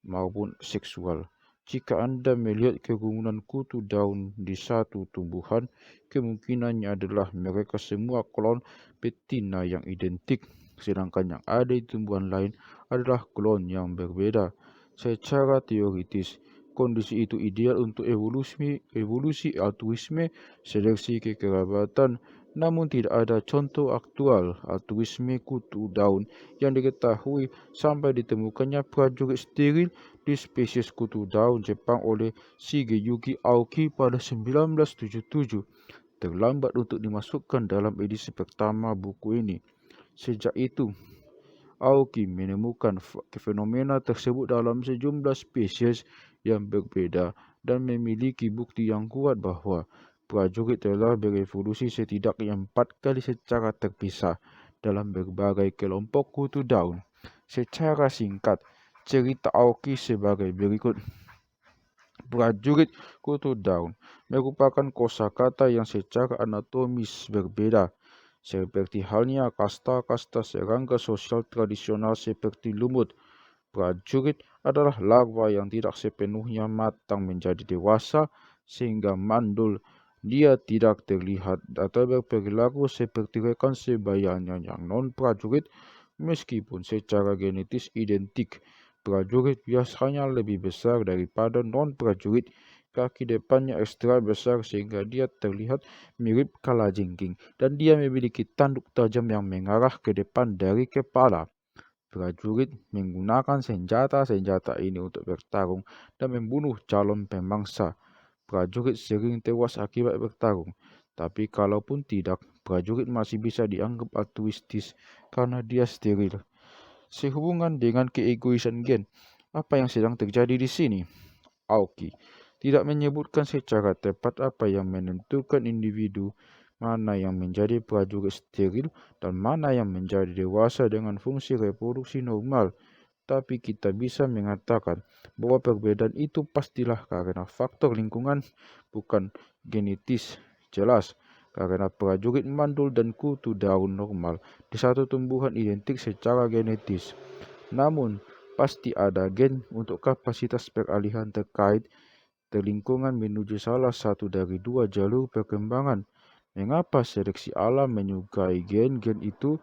maupun seksual. Jika Anda melihat kerumunan kutu daun di satu tumbuhan, kemungkinannya adalah mereka semua klon betina yang identik, sedangkan yang ada di tumbuhan lain adalah klon yang berbeda. Secara teoritis, kondisi itu ideal untuk evolusi altruisme, seleksi kekerabatan, namun tidak ada contoh aktual altruisme kutu daun yang diketahui sampai ditemukannya prajurit steril di spesies kutu daun Jepang oleh Shigeyuki Aoki pada 1977. Terlambat untuk dimasukkan dalam edisi pertama buku ini. Sejak itu, Aoki menemukan fenomena tersebut dalam sejumlah spesies yang berbeda dan memiliki bukti yang kuat bahwa prajurit telah berevolusi setidaknya 4 kali secara terpisah dalam berbagai kelompok kutu daun. Secara singkat, cerita Aoki sebagai berikut. Prajurit kutu daun merupakan kosakata yang secara anatomis berbeda, seperti halnya kasta-kasta serangga sosial tradisional seperti lumut. Prajurit adalah larva yang tidak sepenuhnya matang menjadi dewasa sehingga mandul. Dia tidak terlihat atau berperilaku seperti rekan sebayanya yang non-prajurit meskipun secara genetis identik. Prajurit biasanya lebih besar daripada non-prajurit. Kaki depannya ekstra besar sehingga dia terlihat mirip kalajengking dan dia memiliki tanduk tajam yang mengarah ke depan dari kepala. Prajurit menggunakan senjata-senjata ini untuk bertarung dan membunuh calon pemangsa. Prajurit sering tewas akibat bertarung, tapi kalaupun tidak, prajurit masih bisa dianggap altruistis karena dia steril. Sehubungan dengan keegoisan gen, apa yang sedang terjadi di sini? Aoki tidak menyebutkan secara tepat apa yang menentukan individu mana yang menjadi prajurit steril dan mana yang menjadi dewasa dengan fungsi reproduksi normal. Tapi kita bisa mengatakan bahwa perbedaan itu pastilah karena faktor lingkungan, bukan genetis. Jelas, karena prajurit mandul dan kutu daun normal di satu tumbuhan identik secara genetis. Namun, pasti ada gen untuk kapasitas peralihan terkait lingkungan menuju salah satu dari dua jalur perkembangan. Mengapa seleksi alam menyukai gen-gen itu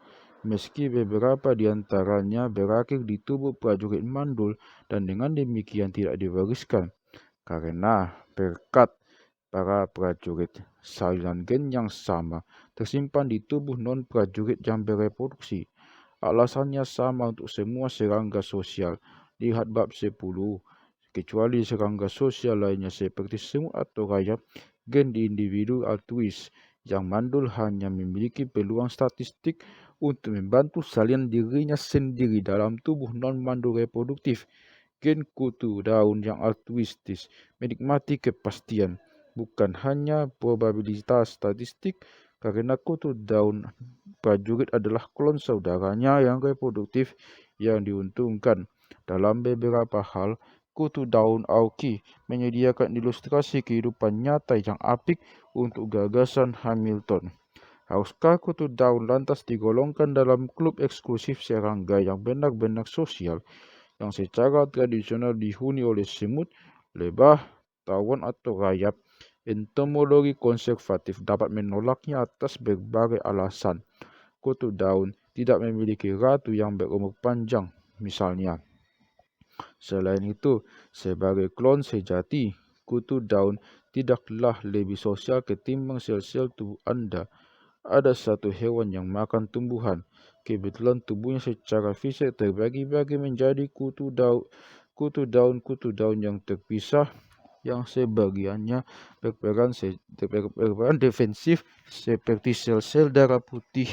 meski beberapa di antaranya berakhir di tubuh prajurit mandul dan dengan demikian tidak diwariskan? Karena berkat para prajurit, salinan gen yang sama tersimpan di tubuh non-prajurit yang bereproduksi. Alasannya sama untuk semua serangga sosial. Lihat bab 10. Kecuali serangga sosial lainnya seperti semut atau rayap, gen di individu altruis yang mandul hanya memiliki peluang statistik untuk membantu salinan dirinya sendiri dalam tubuh non-mandul reproduktif. Gen kutu daun yang altruistis menikmati kepastian, bukan hanya probabilitas statistik, karena kutu daun prajurit adalah klon saudaranya yang reproduktif yang diuntungkan. Dalam beberapa hal, kutu daun Aoki menyediakan ilustrasi kehidupan nyata yang apik untuk gagasan Hamilton. Haruskah kutu daun lantas digolongkan dalam klub eksklusif serangga yang benar-benar sosial, yang secara tradisional dihuni oleh semut, lebah, tawon atau rayap? Entomologi konservatif dapat menolaknya atas berbagai alasan. Kutu daun tidak memiliki ratu yang berumur panjang, misalnya. Selain itu, sebagai klon sejati, kutu daun tidaklah lebih sosial ketimbang sel-sel tubuh Anda. Ada satu hewan yang makan tumbuhan. Kebetulan tubuhnya secara fisik terbagi-bagi menjadi kutu daun yang terpisah, yang sebagiannya berperan defensif seperti sel-sel darah putih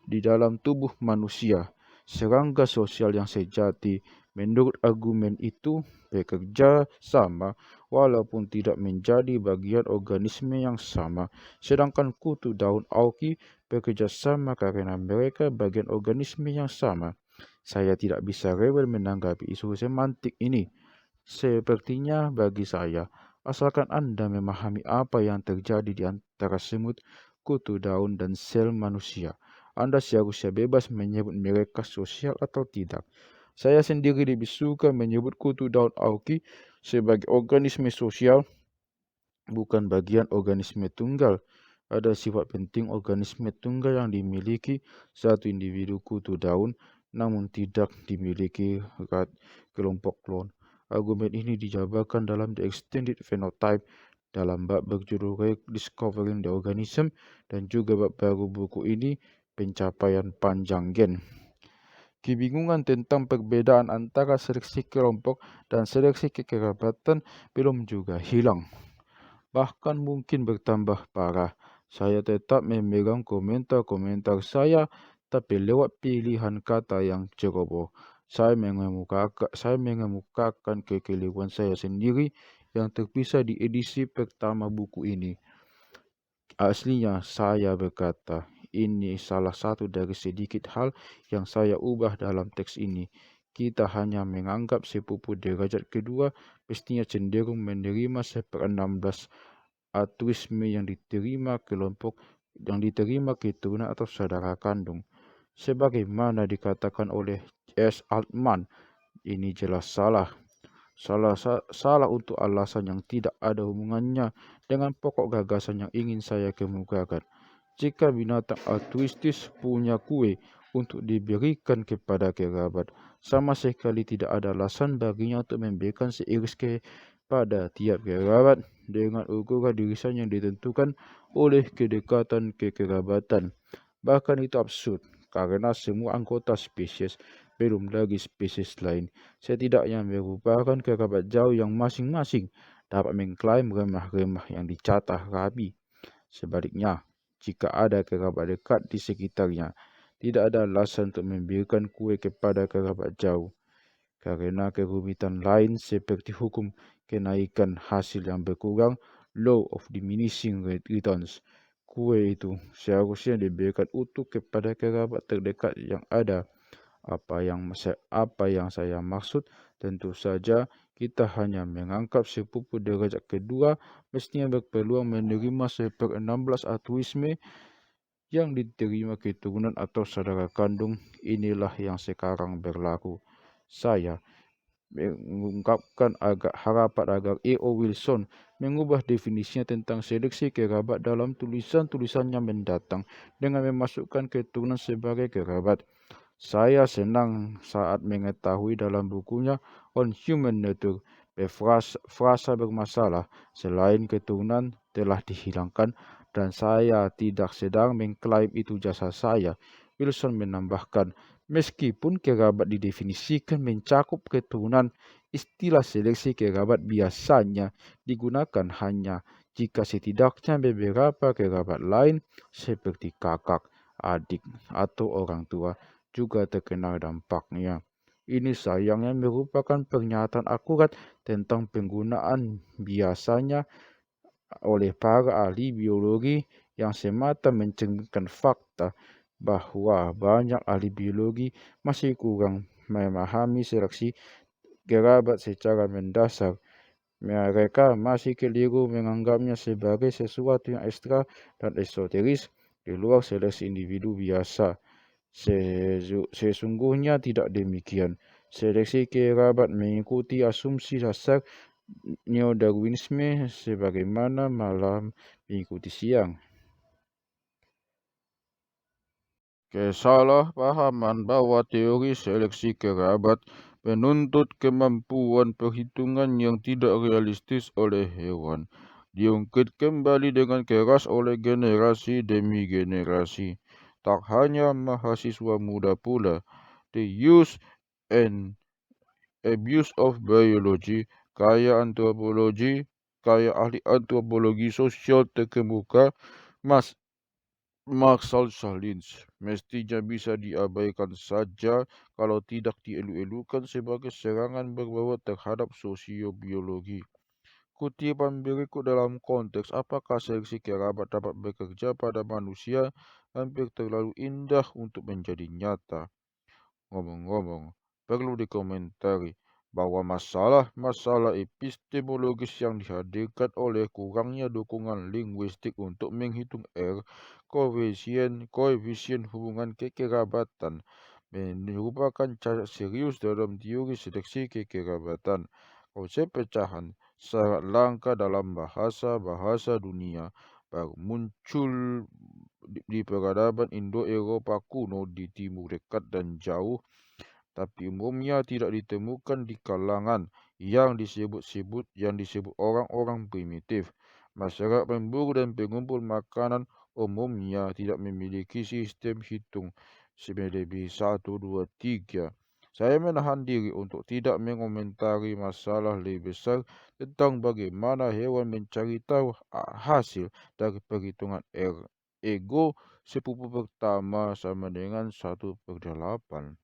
di dalam tubuh manusia. Serangga sosial yang sejati, menurut argumen itu, bekerja sama walaupun tidak menjadi bagian organisme yang sama, sedangkan kutu daun Aoki bekerja sama karena mereka bagian organisme yang sama. Saya tidak bisa rewel menanggapi isu semantik ini. Sepertinya bagi saya, asalkan Anda memahami apa yang terjadi di antara semut, kutu daun, dan sel manusia, Anda seharusnya bebas menyebut mereka sosial atau tidak. Saya sendiri lebih suka menyebut kutu daun Aoki sebagai organisme sosial, bukan bagian organisme tunggal. Ada sifat penting organisme tunggal yang dimiliki satu individu kutu daun, namun tidak dimiliki kelompok klon. Argumen ini dijabarkan dalam The Extended Phenotype dalam bab berjudul Rediscovering the Organism dan juga bab baru buku ini, Pencapaian Panjang Gen. Kebingungan tentang perbedaan antara seleksi kelompok dan seleksi kekerabatan belum juga hilang, bahkan mungkin bertambah parah. Saya tetap memegang komentar-komentar saya, tapi lewat pilihan kata yang ceroboh. Saya mengemukakan kekeliruan saya sendiri yang terpisah di edisi pertama buku ini. Aslinya saya berkata, ini salah satu dari sedikit hal yang saya ubah dalam teks ini. Kita hanya menganggap sepupu derajat kedua mestinya cenderung menerima 1/16 altruisme yang diterima keturunan atau saudara kandung. Sebagaimana dikatakan oleh S. Altman Ini jelas salah. Salah untuk alasan yang tidak ada hubungannya dengan pokok gagasan yang ingin saya kemukakan. Jika binatang altruistis punya kue untuk diberikan kepada kerabat, sama sekali tidak ada alasan baginya untuk memberikan seiris kepada tiap kerabat dengan ukuran irisan yang ditentukan oleh kedekatan kekerabatan. Bahkan itu absurd, karena semua anggota spesies, belum lagi spesies lain, setidaknya merupakan kerabat jauh yang masing-masing dapat mengklaim remah-remah yang dicatah rabi. Sebaliknya, jika ada kerabat dekat di sekitarnya, tidak ada alasan untuk memberikan kue kepada kerabat jauh, karena kerumitan lain seperti hukum kenaikan hasil yang berkurang, law of diminishing returns. Kue itu seharusnya diberikan utuh kepada kerabat terdekat yang ada. Apa yang saya maksud, tentu saja kita hanya menganggap sepupu derajat kedua mestinya berpeluang menerima seper-16 altruisme yang diterima keturunan atau saudara kandung. Inilah yang sekarang berlaku. Saya mengungkapkan harapan agar E.O. Wilson mengubah definisinya tentang seleksi kerabat dalam tulisan-tulisannya mendatang dengan memasukkan keturunan sebagai kerabat. Saya senang saat mengetahui dalam bukunya On Human Nature, frasa bermasalah selain keturunan telah dihilangkan dan saya tidak sedang mengklaim itu jasa saya. Wilson menambahkan, meskipun kerabat didefinisikan mencakup keturunan, istilah seleksi kerabat biasanya digunakan hanya jika setidaknya beberapa kerabat lain seperti kakak, adik, atau orang tua juga terkena dampaknya. Ini sayangnya merupakan pernyataan akurat tentang penggunaan biasanya oleh para ahli biologi yang semata mencerminkan fakta bahwa banyak ahli biologi masih kurang memahami seleksi kerabat secara mendasar. Mereka masih keliru menganggapnya sebagai sesuatu yang ekstra dan esoteris di luar seleksi individu biasa. Sesungguhnya tidak demikian. Seleksi kerabat mengikuti asumsi dasar neo-Darwinisme sebagaimana malam mengikuti siang. Kesalahpahaman bahwa teori seleksi kerabat menuntut kemampuan perhitungan yang tidak realistis oleh hewan, diungkit kembali dengan keras oleh generasi demi generasi. Tak hanya mahasiswa muda pula, the use and abuse of biology, kaya ahli antropologi sosial terkemuka, Mas Marshall Sahlins, mestinya bisa diabaikan saja kalau tidak dielu-elukan sebagai serangan berbobot terhadap sosiobiologi. Kutipan berikut dalam konteks apakah seleksi kerabat dapat bekerja pada manusia hampir terlalu indah untuk menjadi nyata. Ngomong-ngomong, perlu dikomentari bahwa masalah-masalah epistemologis yang dihadirkan oleh kurangnya dukungan linguistik untuk menghitung koefisien hubungan kekerabatan merupakan cacat serius dalam teori seleksi kekerabatan. Konsep pecahan sangat langka dalam bahasa-bahasa dunia, baru muncul di peradaban Indo-Eropa kuno di Timur Dekat dan Jauh, tapi umumnya tidak ditemukan di kalangan yang disebut orang-orang primitif. Masyarakat pemburu dan pengumpul makanan umumnya tidak memiliki sistem hitung lebih 1, 2, 3. Saya menahan diri untuk tidak mengomentari masalah lebih besar tentang bagaimana hewan mencari tahu hasil dari perhitungan ego sepupu pertama sama dengan 1/8.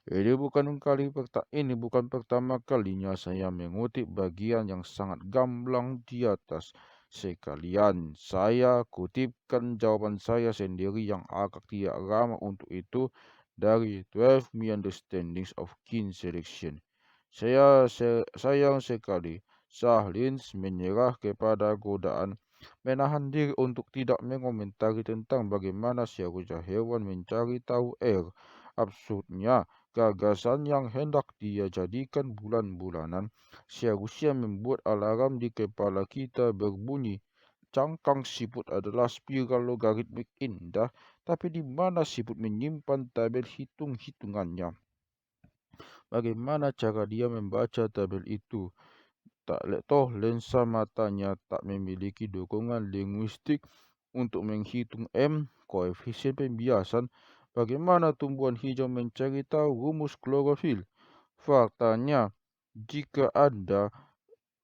Ini bukan pertama kalinya saya mengutip bagian yang sangat gamblang di atas. Sekalian saya kutipkan jawaban saya sendiri yang agak tidak ramah untuk itu dari 12 Misunderstandings of Kin Selection. Sayang sekali, Sahlins menyerah kepada godaan menahan diri untuk tidak mengomentari tentang bagaimana seharusnya hewan mencari tahu Absurdnya, gagasan yang hendak dia jadikan bulan-bulanan seharusnya membuat alarm di kepala kita berbunyi. Cangkang siput adalah spiral logaritmik indah, tapi di mana siput menyimpan tabel hitung-hitungannya? Bagaimana cara dia membaca tabel itu? Toh lensa matanya tak memiliki dukungan linguistik untuk menghitung koefisien pembiasan. Bagaimana tumbuhan hijau mencari tahu rumus klorofil? Faktanya, jika Anda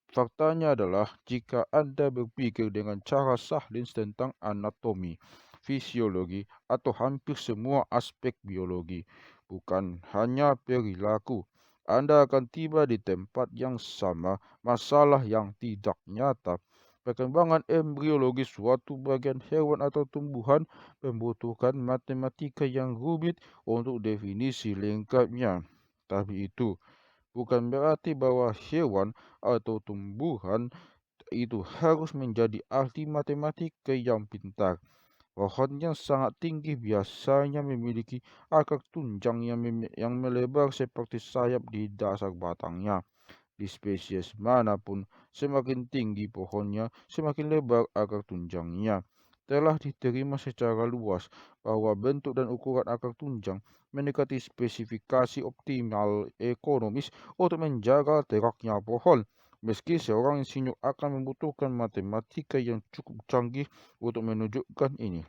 Faktanya adalah jika Anda berpikir dengan cara sains tentang anatomi, fisiologi, atau hampir semua aspek biologi, bukan hanya perilaku, Anda akan tiba di tempat yang sama, masalah yang tidak nyata. Perkembangan embriologi suatu bagian hewan atau tumbuhan membutuhkan matematika yang rumit untuk definisi lengkapnya. Tapi itu bukan berarti bahwa hewan atau tumbuhan itu harus menjadi ahli matematika yang pintar. Pohon yang sangat tinggi biasanya memiliki akar tunjang yang melebar seperti sayap di dasar batangnya. Di spesies manapun, semakin tinggi pohonnya, semakin lebar akar tunjangnya. Telah diterima secara luas bahwa bentuk dan ukuran akar tunjang mendekati spesifikasi optimal ekonomis untuk menjaga tegaknya pohon. Meski seorang insinyur akan membutuhkan matematika yang cukup canggih untuk menunjukkan ini,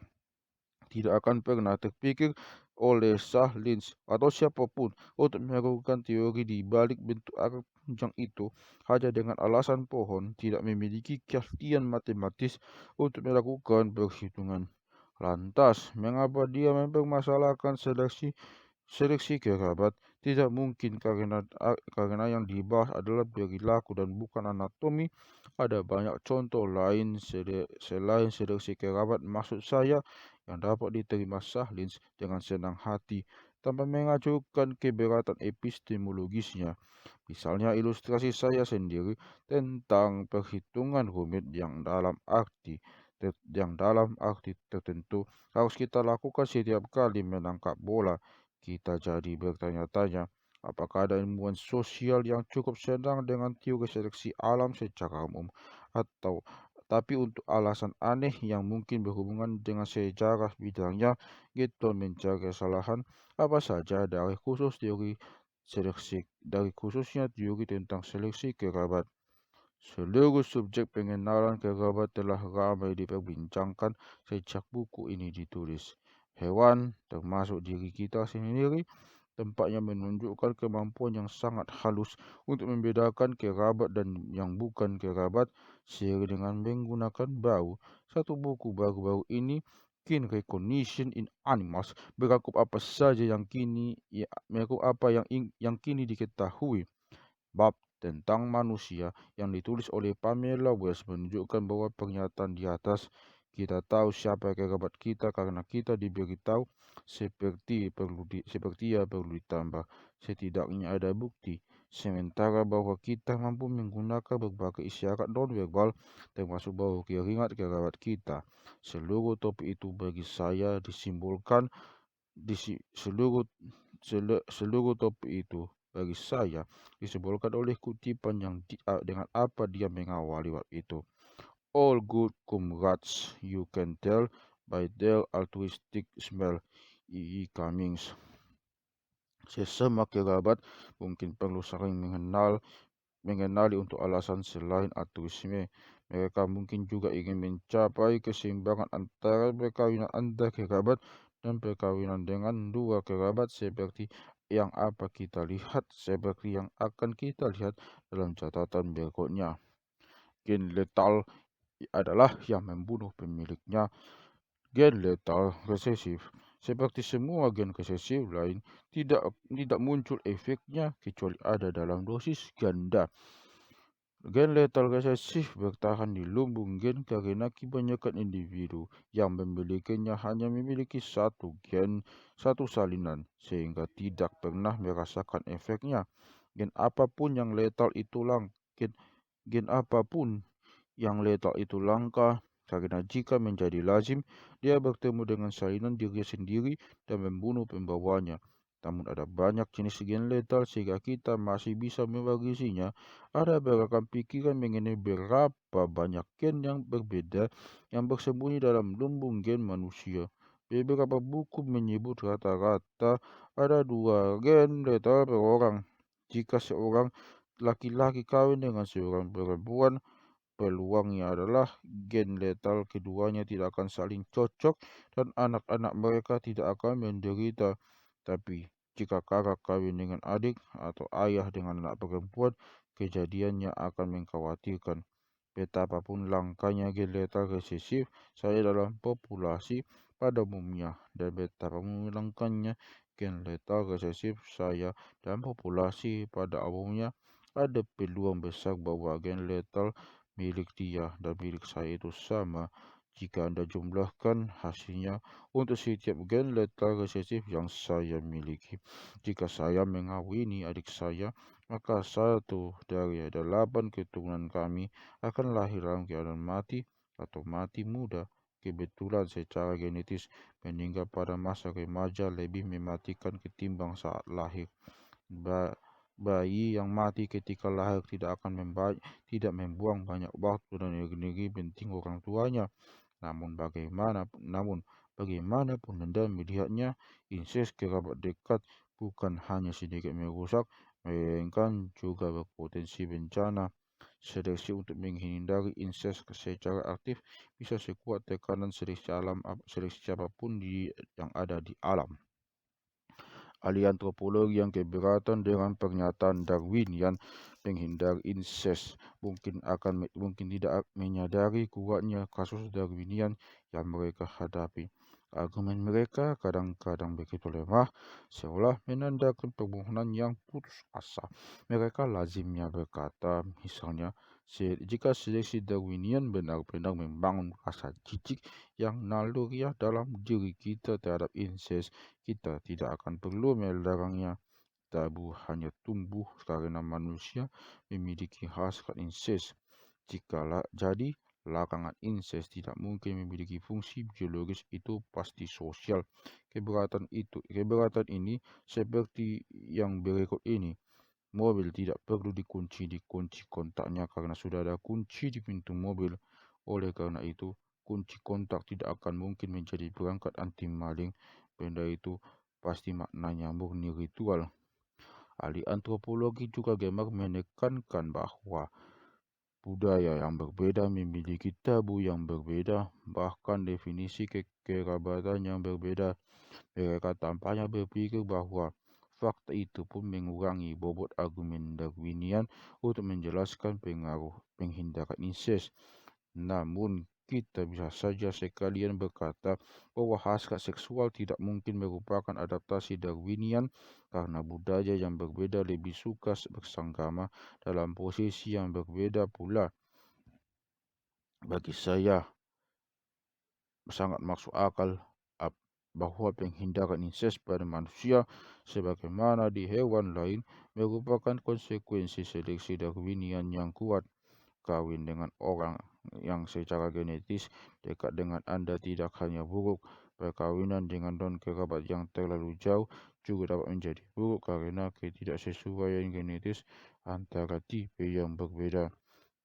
tidak akan pernah terpikir oleh Sahlins atau siapapun untuk melakukan teori di balik bentuk akar tunjang itu hanya dengan alasan pohon tidak memiliki keahlian matematis untuk melakukan perhitungan. Lantas, mengapa dia mempermasalahkan seleksi kerabat? Tidak mungkin karena yang dibahas adalah perilaku dan bukan anatomi. Ada banyak contoh lain selain seleksi kerabat, maksud saya, yang dapat diterima Sahlins dengan senang hati tanpa mengajukan keberatan epistemologisnya. Misalnya ilustrasi saya sendiri tentang perhitungan rumit yang dalam arti tertentu harus kita lakukan setiap kali menangkap bola. Kita jadi bertanya-tanya, apakah ada ilmuwan sosial yang cukup senang dengan teori seleksi alam secara umum, atau tapi untuk alasan aneh yang mungkin berhubungan dengan sejarah bidangnya, gitu mencari kesalahan apa saja dari khususnya teori tentang seleksi kerabat. Seluruh subjek pengenalan kerabat telah ramai diperbincangkan sejak buku ini ditulis. Hewan, termasuk diri kita sendiri, tempatnya menunjukkan kemampuan yang sangat halus untuk membedakan kerabat dan yang bukan kerabat seiring dengan menggunakan bau. Satu buku baru-baru ini, Kin Recognition in Animals, berangkup apa saja yang kini diketahui. Bab tentang manusia yang ditulis oleh Pamela West menunjukkan bahwa pernyataan di atas, kita tahu siapa kerabat kita karena kita diberitahu, seperti ya perlu ditambah. Setidaknya ada bukti. Sementara bahwa kita mampu menggunakan berbagai isyarat nonverbal, termasuk bau keringat kerabat kita. Seluruh topik itu bagi saya disimbolkan di seluruh topik itu bagi saya disimbolkan oleh kutipan dengan apa dia mengawali bab itu. All good comrades you can tell by their altruistic smell. E. Cummings. Sesama kerabat mungkin perlu saling mengenali untuk alasan selain altruisme. Mereka mungkin juga ingin mencapai keseimbangan antara perkawinan antar kerabat dan perkawinan dengan dua kerabat seperti yang akan kita lihat dalam catatan berikutnya. Gen letal adalah yang membunuh pemiliknya. Gen letal resesif, seperti semua gen resesif lain, tidak muncul efeknya kecuali ada dalam dosis ganda. Gen letal resesif bertahan di lumbung gen karena kebanyakan individu yang memilikinya hanya memiliki satu salinan, sehingga tidak pernah merasakan efeknya. Gen apapun yang letal itu langka, karena jika menjadi lazim, dia bertemu dengan salinan diri sendiri dan membunuh pembawanya. Namun ada banyak jenis gen letal sehingga kita masih bisa memagisinya. Ada beragam pikiran mengenai berapa banyak gen yang berbeda yang bersembunyi dalam lumbung gen manusia. Beberapa buku menyebut rata-rata ada 2 gen letal per orang. Jika seorang laki-laki kawin dengan seorang perempuan, peluangnya adalah gen letal keduanya tidak akan saling cocok dan anak-anak mereka tidak akan menderita. Tapi jika kakak kawin dengan adik atau ayah dengan anak perempuan, kejadiannya akan mengkhawatirkan. Betapapun langkanya gen letal resesif saya dalam populasi pada umumnya dan betapapun langkanya gen letal resesif saya dalam populasi pada umumnya, ada peluang besar bahwa gen letal milik dia dan milik saya itu sama. Jika Anda jumlahkan hasilnya untuk setiap gen letal resesif yang saya miliki. Jika saya mengawini adik saya, maka 1 dari 8 keturunan kami akan lahir dalam keadaan mati atau mati muda. Kebetulan secara genetis meninggal pada masa remaja lebih mematikan ketimbang saat lahir. Bayi yang mati ketika lahir tidak membuang banyak waktu dan energi penting orang tuanya. Namun bagaimanapun Anda melihatnya, inses kerabat dekat bukan hanya sedikit merusak, melainkan juga berpotensi bencana. Seleksi untuk menghindari inses secara aktif bisa sekuat tekanan seleksi apapun yang ada di alam. Ahli antropologi yang keberatan dengan pernyataan Darwinian menghindari inses mungkin tidak menyadari kuatnya kasus Darwinian yang mereka hadapi. Argumen mereka kadang-kadang begitu lemah, seolah menandakan permohonan yang putus asa. Mereka lazimnya berkata, misalnya, jika seleksi Darwinian benar-benar membangun rasa jijik yang naluriah dalam diri kita terhadap inses, kita tidak akan perlu melarangnya. Tabu hanya tumbuh karena manusia memiliki hasrat inses. Jadi, larangan inses tidak mungkin memiliki fungsi biologis, itu pasti sosial. Keberatan ini seperti yang berikut ini. Mobil tidak perlu dikunci kontaknya karena sudah ada kunci di pintu mobil. Oleh karena itu, kunci kontak tidak akan mungkin menjadi perangkat anti maling. Benda itu pasti maknanya murni ritual. Ahli antropologi juga gemar menekankan bahwa budaya yang berbeda memiliki tabu yang berbeda, bahkan definisi kekerabatan yang berbeda. Mereka tampaknya berpikir bahwa fakta itu pun mengurangi bobot argumen Darwinian untuk menjelaskan pengaruh penghindaran inses. Namun, kita bisa saja sekalian berkata bahwa hasrat seksual tidak mungkin merupakan adaptasi Darwinian karena budaya yang berbeda lebih suka bersanggama dalam posisi yang berbeda pula. Bagi saya, sangat masuk akal bahwa penghindaran inses pada manusia sebagaimana di hewan lain merupakan konsekuensi seleksi Darwinian yang kuat. Kawin dengan orang yang secara genetis dekat dengan Anda tidak hanya buruk, perkawinan dengan non-kerabat yang terlalu jauh juga dapat menjadi buruk karena ketidaksesuaian genetis antara tipe yang berbeda.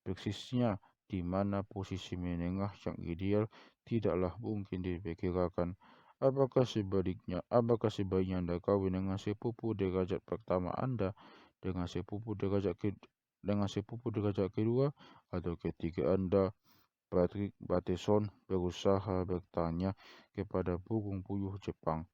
Persisnya di mana posisi menengah yang ideal tidaklah mungkin diperkirakan. Apakah sebaliknya Anda kawin dengan sepupu derajat pertama Anda, dengan sepupu derajat kedua, atau ketiga Anda? Patrick Bateson berusaha bertanya kepada burung puyuh Jepang,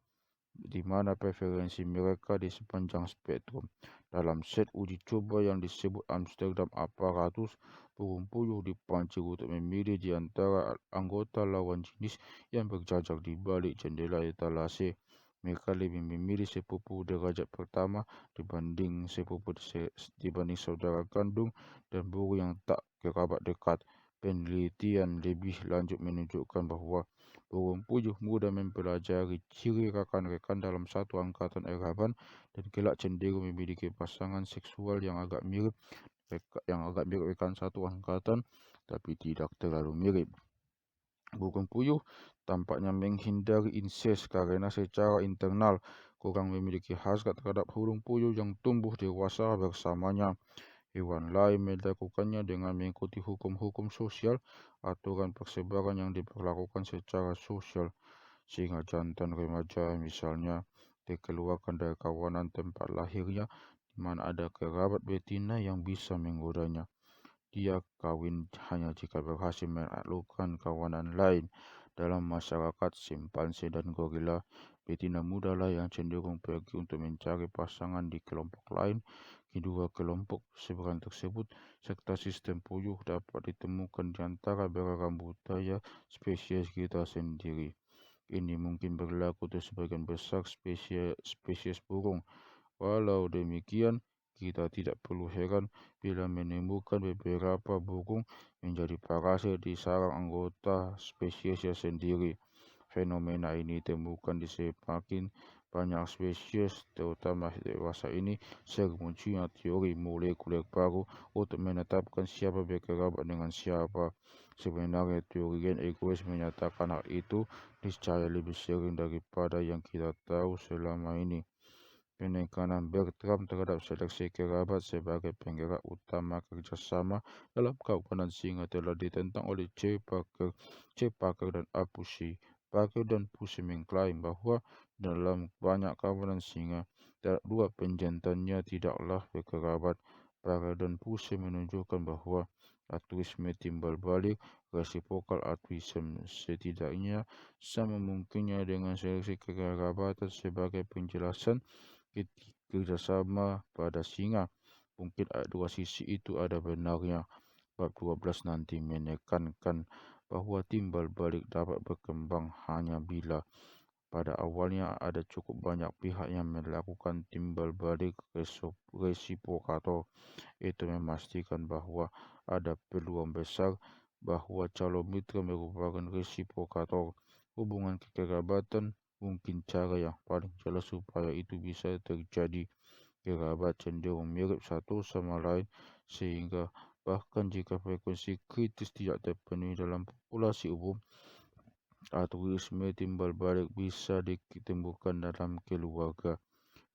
di mana preferensi mereka di sepanjang spektrum. Dalam set uji coba yang disebut Amsterdam Apparatus, burung puyuh dipancing untuk memilih di antara anggota lawan jenis yang berjajar di balik jendela etalase. Mereka lebih memilih sepupu derajat pertama dibanding saudara kandung dan burung yang tak kerabat dekat. Penelitian lebih lanjut menunjukkan bahwa burung puyuh muda mempelajari ciri rekan-rekan dalam satu angkatan eraban dan kelak cenderung memiliki pasangan seksual yang agak mirip rekan satu angkatan, tapi tidak terlalu mirip. Burung puyuh tampaknya menghindari inses karena secara internal kurang memiliki hasrat terhadap burung puyuh yang tumbuh dewasa bersamanya. Hewan lain melakukannya dengan mengikuti hukum-hukum sosial, aturan persebaran yang diberlakukan secara sosial, sehingga jantan remaja misalnya dikeluarkan dari kawanan tempat lahirnya di mana ada kerabat betina yang bisa menggodanya. Dia kawin hanya jika berhasil menaklukkan kawanan lain. Dalam masyarakat simpanse dan gorila, betina muda lah yang cenderung pergi untuk mencari pasangan di kelompok lain. Kedua kelompok persebaran tersebut serta sistem puyuh dapat ditemukan di antara beragam budaya spesies kita sendiri. Ini mungkin berlaku untuk sebagian besar spesies burung. Walau demikian, kita tidak perlu heran bila menemukan beberapa burung menjadi parasit di sarang anggota spesiesnya sendiri. Fenomena ini ditemukan di semakin banyak spesies, terutama dewasa ini, sering munculnya teori molekuler baru untuk menetapkan siapa berkerabat dengan siapa. Sebenarnya teori gen egois menyatakan hal itu niscaya lebih sering daripada yang kita tahu selama ini. Penekanan Bertram terhadap seleksi kerabat sebagai penggerak utama kerjasama dalam kawanan singa telah ditentang oleh C. Parker dan A. Pusey. Parker dan Pusey mengklaim bahwa dalam banyak kawanan singa, dua penjantannya tidaklah berkerabat. Parker dan Pusey menunjukkan bahwa altruisme timbal balik reciprocal altruism setidaknya sama mungkinnya dengan seleksi kekerabatan sebagai penjelasan kerjasama pada singa. Mungkin dua sisi itu ada benarnya. Bab 12 nanti menekankan bahwa timbal balik dapat berkembang hanya bila pada awalnya ada cukup banyak pihak yang melakukan timbal balik resiprokator. Itu memastikan bahwa ada peluang besar bahwa calon mitra merupakan resiprokator. Hubungan kekerabatan mungkin cara yang paling jelas supaya itu bisa terjadi. Kerabat cenderung mirip satu sama lain sehingga bahkan jika frekuensi kritis tidak terpenuhi dalam populasi umum, altruisme timbal balik bisa ditemukan dalam keluarga.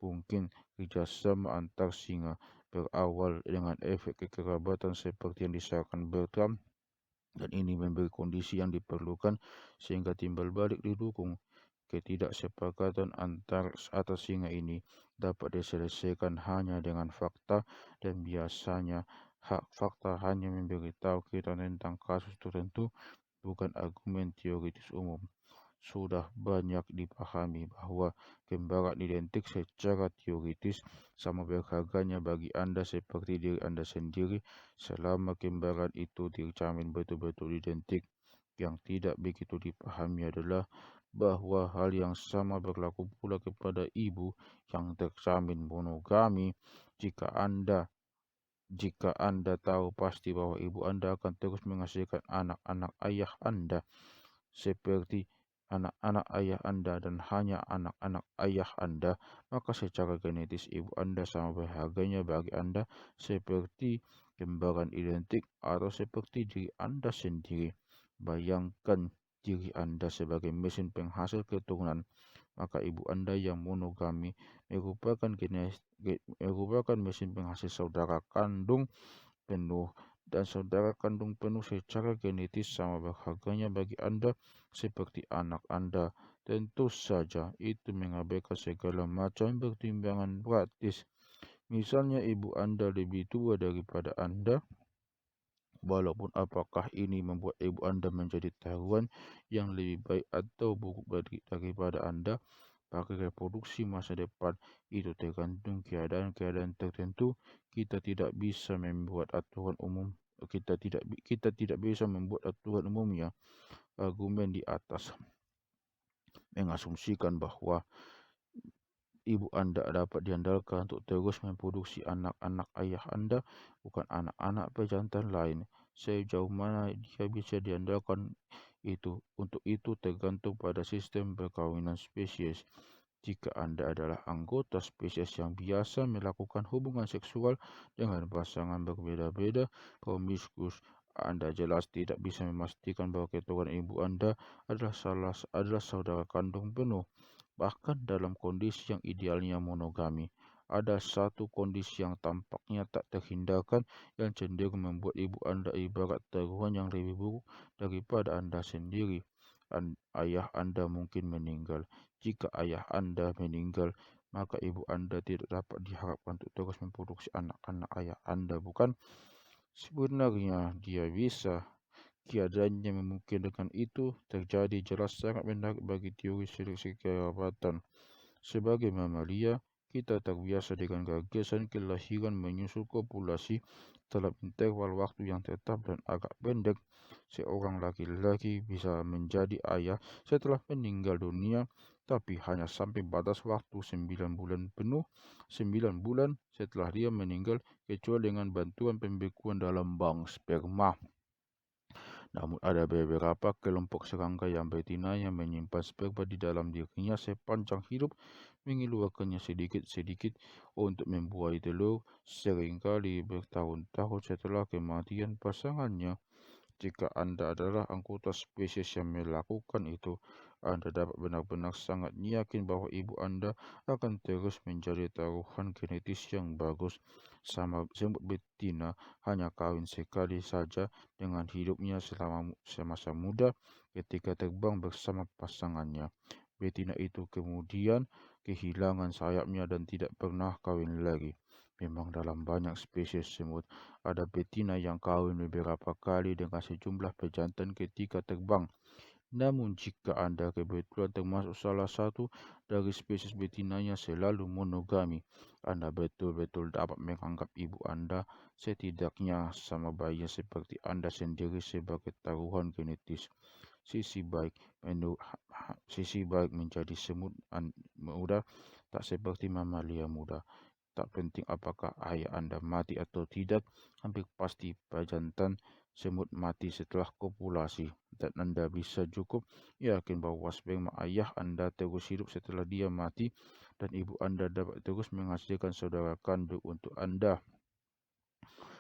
Mungkin kerjasama antar singa berawal dengan efek kekerabatan seperti yang disahkan Bertram, dan ini memberi kondisi yang diperlukan sehingga timbal balik didukung. Ketidaksepakatan antar atas singa ini dapat diselesaikan hanya dengan fakta, dan biasanya fakta hanya memberitahu kita tentang kasus tertentu, bukan argumen teoritis umum. Sudah banyak dipahami bahwa kembaran identik secara teoritis sama berharganya bagi Anda seperti diri Anda sendiri selama kembaran itu dijamin betul-betul identik. Yang tidak begitu dipahami adalah bahwa hal yang sama berlaku pula kepada ibu yang terjamin monogami. Jika Anda tahu pasti bahwa ibu Anda akan terus menghasilkan anak-anak ayah Anda, seperti anak-anak ayah Anda dan hanya anak-anak ayah Anda, maka secara genetis ibu Anda sama berharganya bagi Anda seperti kembaran identik atau seperti diri Anda sendiri. Bayangkan diri Anda sebagai mesin penghasil keturunan, maka ibu Anda yang monogami merupakan mesin penghasil saudara kandung penuh, dan saudara kandung penuh secara genetis sama berharganya bagi Anda seperti anak Anda. Tentu saja itu mengabaikan segala macam pertimbangan praktis. Misalnya ibu Anda lebih tua daripada Anda, walaupun apakah ini membuat ibu Anda menjadi taruhan yang lebih baik atau buruk daripada Anda, bagi reproduksi masa depan itu tergantung keadaan-keadaan tertentu. Kita tidak bisa membuat aturan umum. Kita tidak bisa membuat aturan umumnya. Argumen di atas mengasumsikan bahwa ibu Anda dapat diandalkan untuk terus memproduksi anak-anak ayah Anda, bukan anak-anak pejantan lain. Sejauh mana dia bisa diandalkan untuk itu tergantung pada sistem perkawinan spesies. Jika Anda adalah anggota spesies yang biasa melakukan hubungan seksual dengan pasangan berbeda-beda, promiskus, Anda jelas tidak bisa memastikan bahwa keturunan ibu Anda adalah saudara kandung penuh. Bahkan dalam kondisi yang idealnya monogami, ada satu kondisi yang tampaknya tak terhindarkan yang cenderung membuat ibu Anda ibarat taruhan yang lebih buruk daripada Anda sendiri. Ayah Anda mungkin meninggal. Jika ayah Anda meninggal, maka ibu Anda tidak dapat diharapkan untuk terus memproduksi anak-anak ayah Anda, bukan? Sebenarnya dia bisa. Keadaannya memungkinkan itu terjadi jelas sangat menarik bagi teori seleksi kerabatan. Sebagai mamalia, kita terbiasa dengan gagasan kelahiran menyusul kopulasi dalam interval waktu yang tetap dan agak pendek. Seorang laki-laki bisa menjadi ayah setelah meninggal dunia, tapi hanya sampai batas waktu 9 bulan penuh, 9 bulan setelah dia meninggal, kecuali dengan bantuan pembekuan dalam bank sperma. Namun ada beberapa kelompok serangga yang betina yang menyimpan sperma di dalam dirinya sepanjang hidup, mengeluarkannya sedikit-sedikit untuk membuai telur, seringkali bertahun-tahun setelah kematian pasangannya. Jika Anda adalah anggota spesies yang melakukan itu, Anda dapat benar-benar sangat yakin bahwa ibu Anda akan terus menjadi taruhan genetis yang bagus. Semut betina hanya kawin sekali saja dengan hidupnya selama semasa muda ketika terbang bersama pasangannya. Betina itu kemudian kehilangan sayapnya dan tidak pernah kawin lagi. Memang dalam banyak spesies semut, ada betina yang kawin beberapa kali dengan sejumlah pejantan ketika terbang. Namun jika Anda kebetulan termasuk salah satu dari spesies betinanya selalu monogami, Anda betul-betul dapat menganggap ibu Anda setidaknya sama baiknya seperti Anda sendiri sebagai taruhan genetis. Sisi baik menjadi semut muda tak seperti mamalia muda. Tak penting apakah ayah Anda mati atau tidak, hampir pasti pejantan semut mati setelah kopulasi, dan Anda bisa cukup yakin bahwa sperma ayah Anda terus hidup setelah dia mati, dan ibu Anda dapat terus menghasilkan saudara kandung untuk Anda.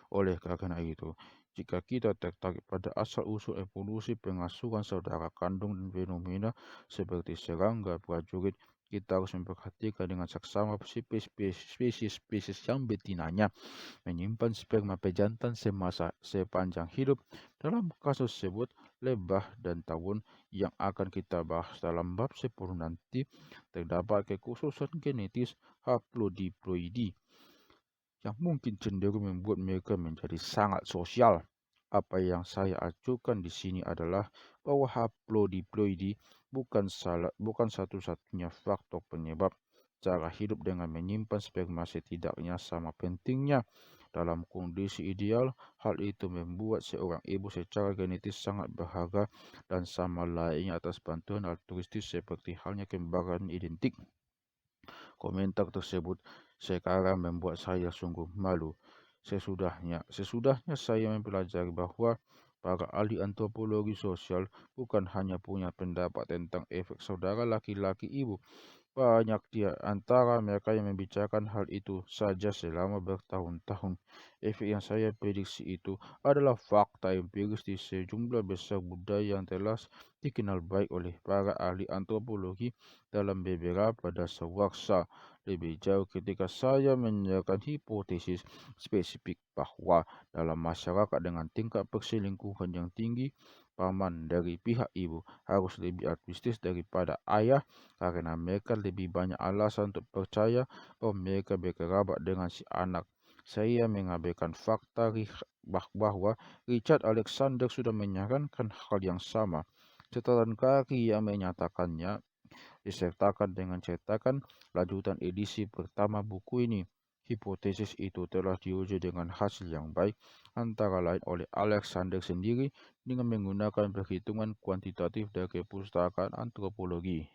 Oleh karena itu, jika kita tertarik pada asal-usul evolusi pengasuhan saudara kandung dan fenomena seperti serangga prajurit, kita harus memperhatikan dengan seksama spesies-spesies yang betinanya menyimpan sperma pejantan sepanjang hidup. Dalam kasus tersebut, lebah dan tawon yang akan kita bahas dalam bab 10 nanti, terdapat kekhususan genetis haplodiploidi yang mungkin cenderung membuat mereka menjadi sangat sosial. Apa yang saya acukan di sini adalah bahwa haplodiploidi bukan satu-satunya faktor penyebab. Cara hidup dengan menyimpan sperma setidaknya sama pentingnya. Dalam kondisi ideal, hal itu membuat seorang ibu secara genetis sangat berharga dan sama layaknya atas bantuan altruistis seperti halnya kembaran identik. Komentar tersebut sekarang membuat saya sungguh malu. Sesudahnya saya mempelajari bahwa para ahli antropologi sosial bukan hanya punya pendapat tentang efek saudara laki-laki ibu. Banyak di antara mereka yang membicarakan hal itu saja selama bertahun-tahun. Efek yang saya prediksi itu adalah fakta empiris di sejumlah besar budaya yang telah dikenal baik oleh para ahli antropologi dalam beberapa dasar waksa. Lebih jauh ketika saya menyerahkan hipotesis spesifik bahwa dalam masyarakat dengan tingkat perselingkuhan yang tinggi, paman dari pihak ibu harus lebih altruistis daripada ayah karena mereka lebih banyak alasan untuk percaya bahwa mereka berkerabat dengan si anak. Saya mengabaikan fakta bahwa Richard Alexander sudah menyarankan hal yang sama. Catatan kaki yang menyatakannya disertakan dengan cetakan lanjutan edisi pertama buku ini. Hipotesis itu telah diuji dengan hasil yang baik, antara lain oleh Alexander sendiri dengan menggunakan perhitungan kuantitatif dari perpustakaan antropologi.